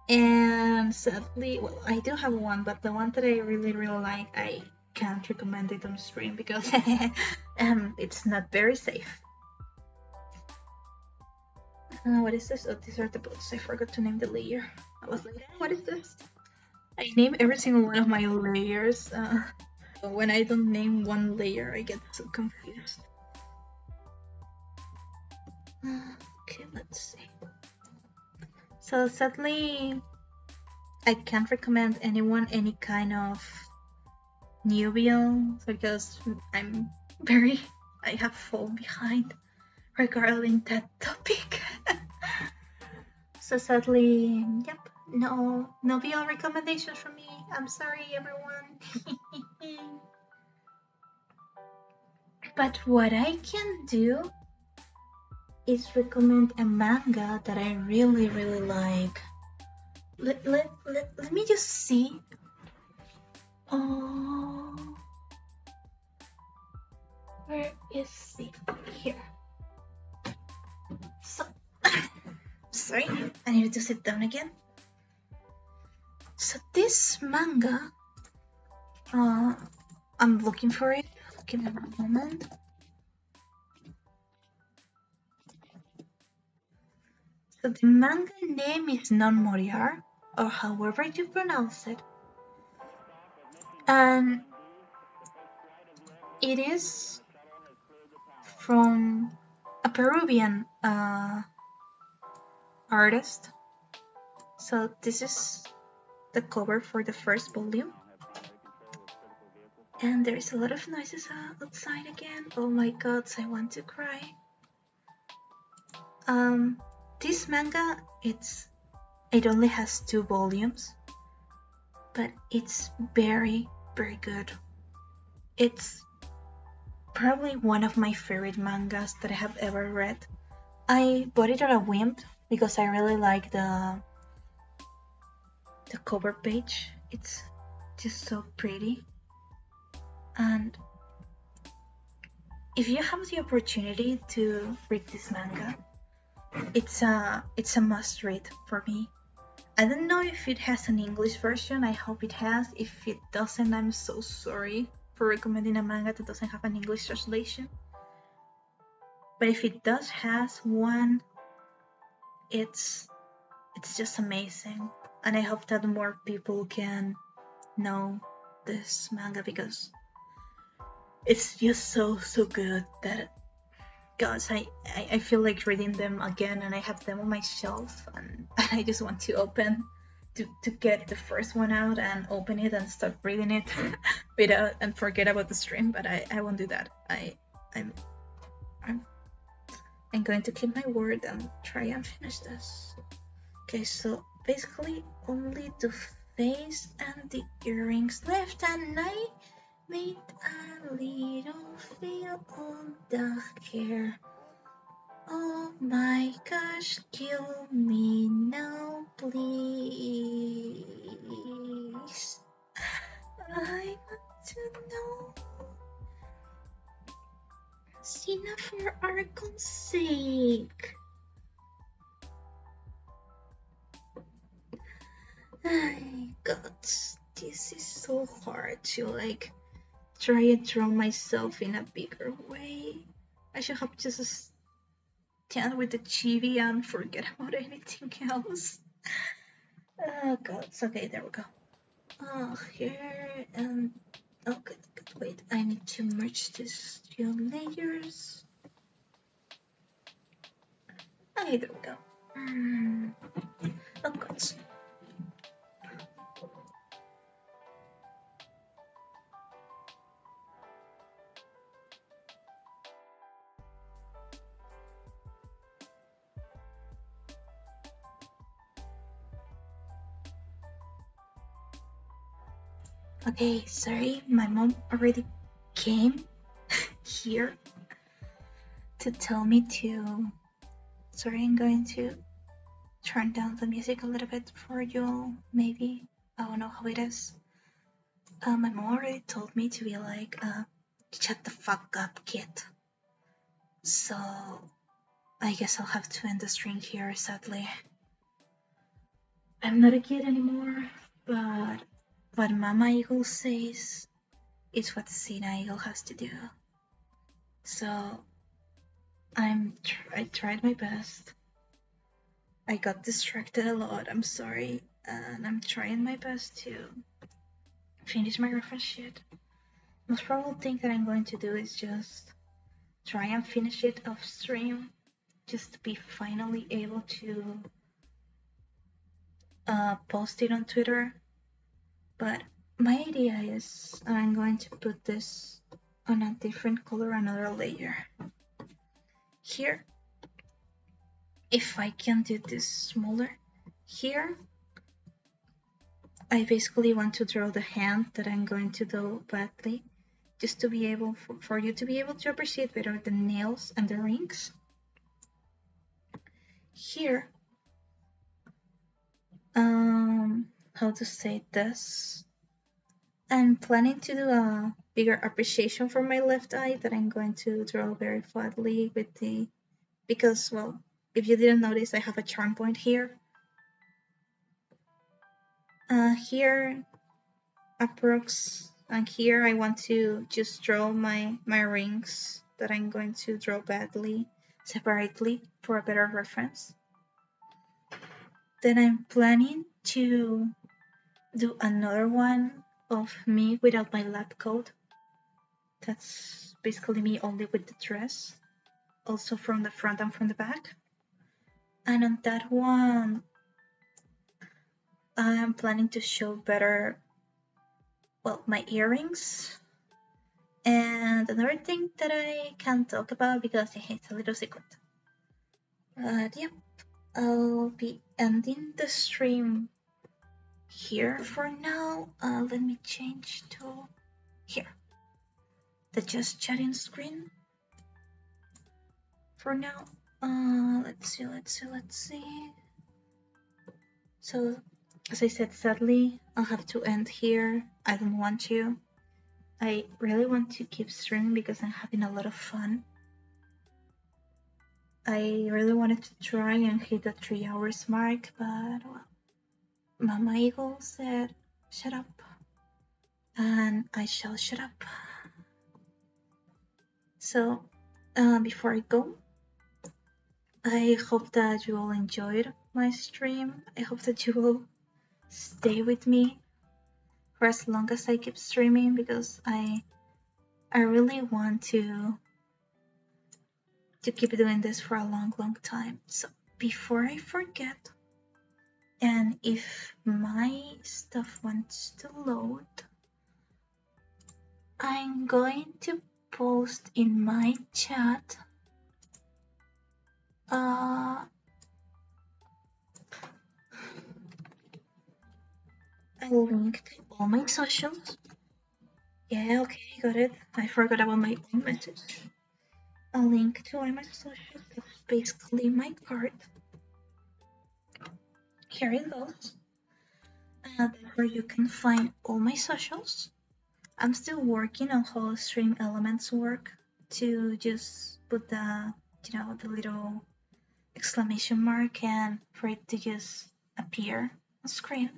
And sadly, well, I do have one, but the one that I really like, I can't recommend it on stream because it's not very safe. What is this? Oh, these are the books. I forgot to name the layer. I was like, what is this? I name every single one of my layers. When I don't name one layer, I get so confused. Okay, let's see. So sadly, I can't recommend anyone any kind of new BL because I have fallen behind regarding that topic. So sadly, yep, no BL recommendations from me. I'm sorry, everyone. But what I can do is recommend a manga that I really like. Let me just see. Oh, where is it? Here. So, sorry, I need to sit down again. So this manga, I'm looking for it. Give me a moment. So the manga name is Non Moriar, or however you pronounce it. And it is from a Peruvian artist. So this is the cover for the first volume. And there's a lot of noises outside again. Oh my god, I want to cry. This manga, it only has 2 volumes, but it's very good. It's probably one of my favorite mangas that I have ever read. I bought it on a whim because I really like the cover page. It's just so pretty. And if you have the opportunity to read this manga, it's a must read for me. I don't know if it has an English version. I hope it has. If it doesn't, I'm so sorry for recommending a manga that doesn't have an English translation. But if it does has one, it's just amazing. And I hope that more people can know this manga because it's just so good that, gosh, I feel like reading them again, and I have them on my shelf, and I just want to open to get the first one out and open it and start reading it without and forget about the stream. But I won't do that. I'm going to keep my word and try and finish this. Okay, so basically only the face and the earrings left, and I made a little veil on the hair. Oh my gosh, kill me now, please. I want to know. Sina, for Argon's sake. God, this is so hard to like try and draw myself in a bigger way. I should have just done with the chibi and forget about anything else. Oh god, okay, there we go. Here and oh good, wait, I need to merge these two layers. Okay, there we go. Oh god. Okay, sorry, my mom already came here to tell me to. Sorry, I'm going to turn down the music a little bit for you, maybe. I don't know how it is. My mom already told me to be like, shut the fuck up, kid. So, I guess I'll have to end the stream here, sadly. I'm not a kid anymore, but what Mama Eagle says is what Sina Eagle has to do. So, I tried my best. I got distracted a lot, I'm sorry, and I'm trying my best to finish my reference sheet. Most probable thing that I'm going to do is just try and finish it off stream, just to be finally able to post it on Twitter. But my idea is I'm going to put this on a different color, another layer. Here, if I can do this smaller, here, I basically want to draw the hand that I'm going to do badly, just to be able, for you to be able to appreciate better the nails and the rings. Here, how to say this? I'm planning to do a bigger appreciation for my left eye that I'm going to draw very flatly with the, because, well, if you didn't notice, I have a charm point here. Here, approx, and here I want to just draw my rings that I'm going to draw badly, separately, for a better reference. Then I'm planning to do another one of me without my lab coat. That's basically me only with the dress, also from the front and from the back. And on that one, I'm planning to show better, well, my earrings. And another thing that I can't talk about because it's a little secret. But yep, I'll be ending the stream here for now. Let me change to here, the just chatting screen for now. Let's see. So, as I said, sadly, I'll have to end here. I don't want to. I really want to keep streaming because I'm having a lot of fun. I really wanted to try and hit the 3 hours mark, but well, Mama Eagle said, shut up. And I shall shut up. So, before I go, I hope that you all enjoyed my stream. I hope that you will stay with me for as long as I keep streaming because I really want to keep doing this for a long time. So before I forget, and if my stuff wants to load, I'm going to post in my chat a link to all my socials. Yeah, okay, got it. I forgot about my own message. A link to all my socials. That's basically my card. Here it goes. Where you can find all my socials. I'm still working on how stream elements work to just put the, the little exclamation mark and for it to just appear on screen.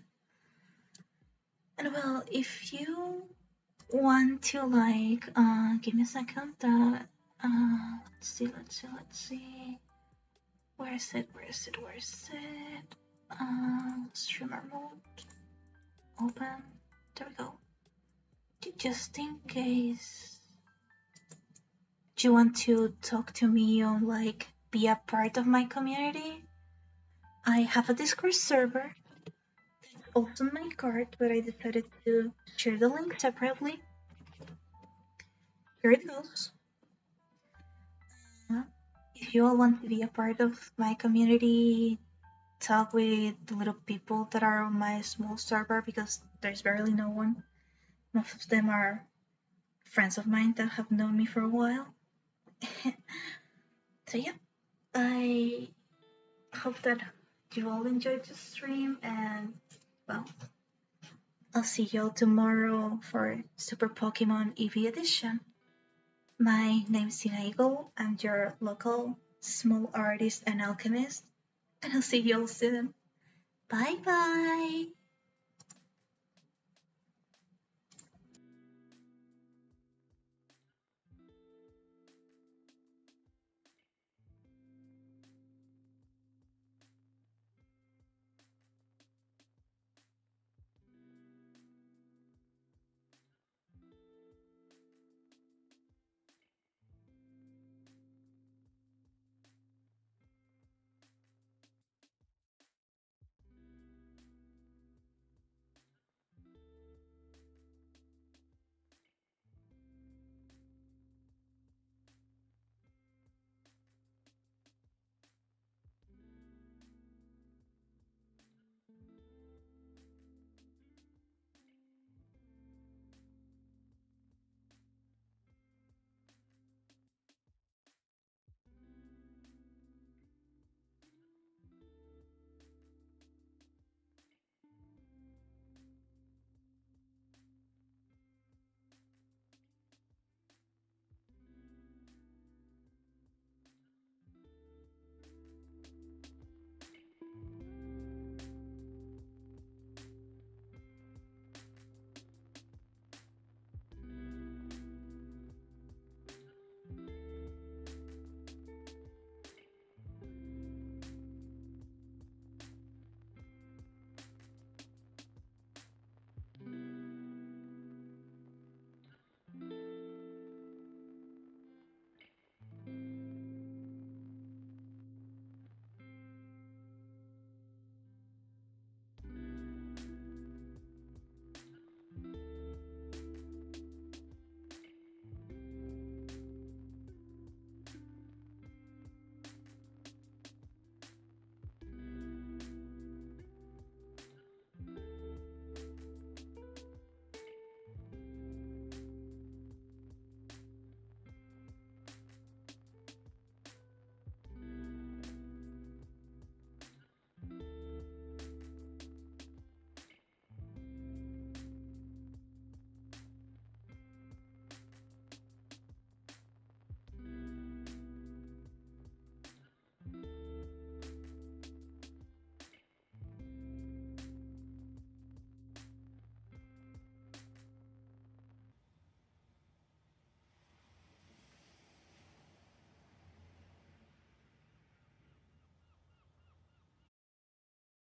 And well, if you want to like, give me a second, let's see. Where is it? Where is it? Where is it? Streamer mode. Open. There we go. Just in case. Do you want to talk to me or like be a part of my community? I have a Discord server. It's also on my card, but I decided to share the link separately. Here it goes. If you all want to be a part of my community, talk with the little people that are on my small server because there's barely no one. Most of them are friends of mine that have known me for a while. So yeah, I hope that you all enjoyed the stream, and well, I'll see y'all tomorrow for Super Pokemon EV Edition. My name's Tina Eagle. I'm your local small artist and alchemist, and I'll see y'all soon. Bye bye!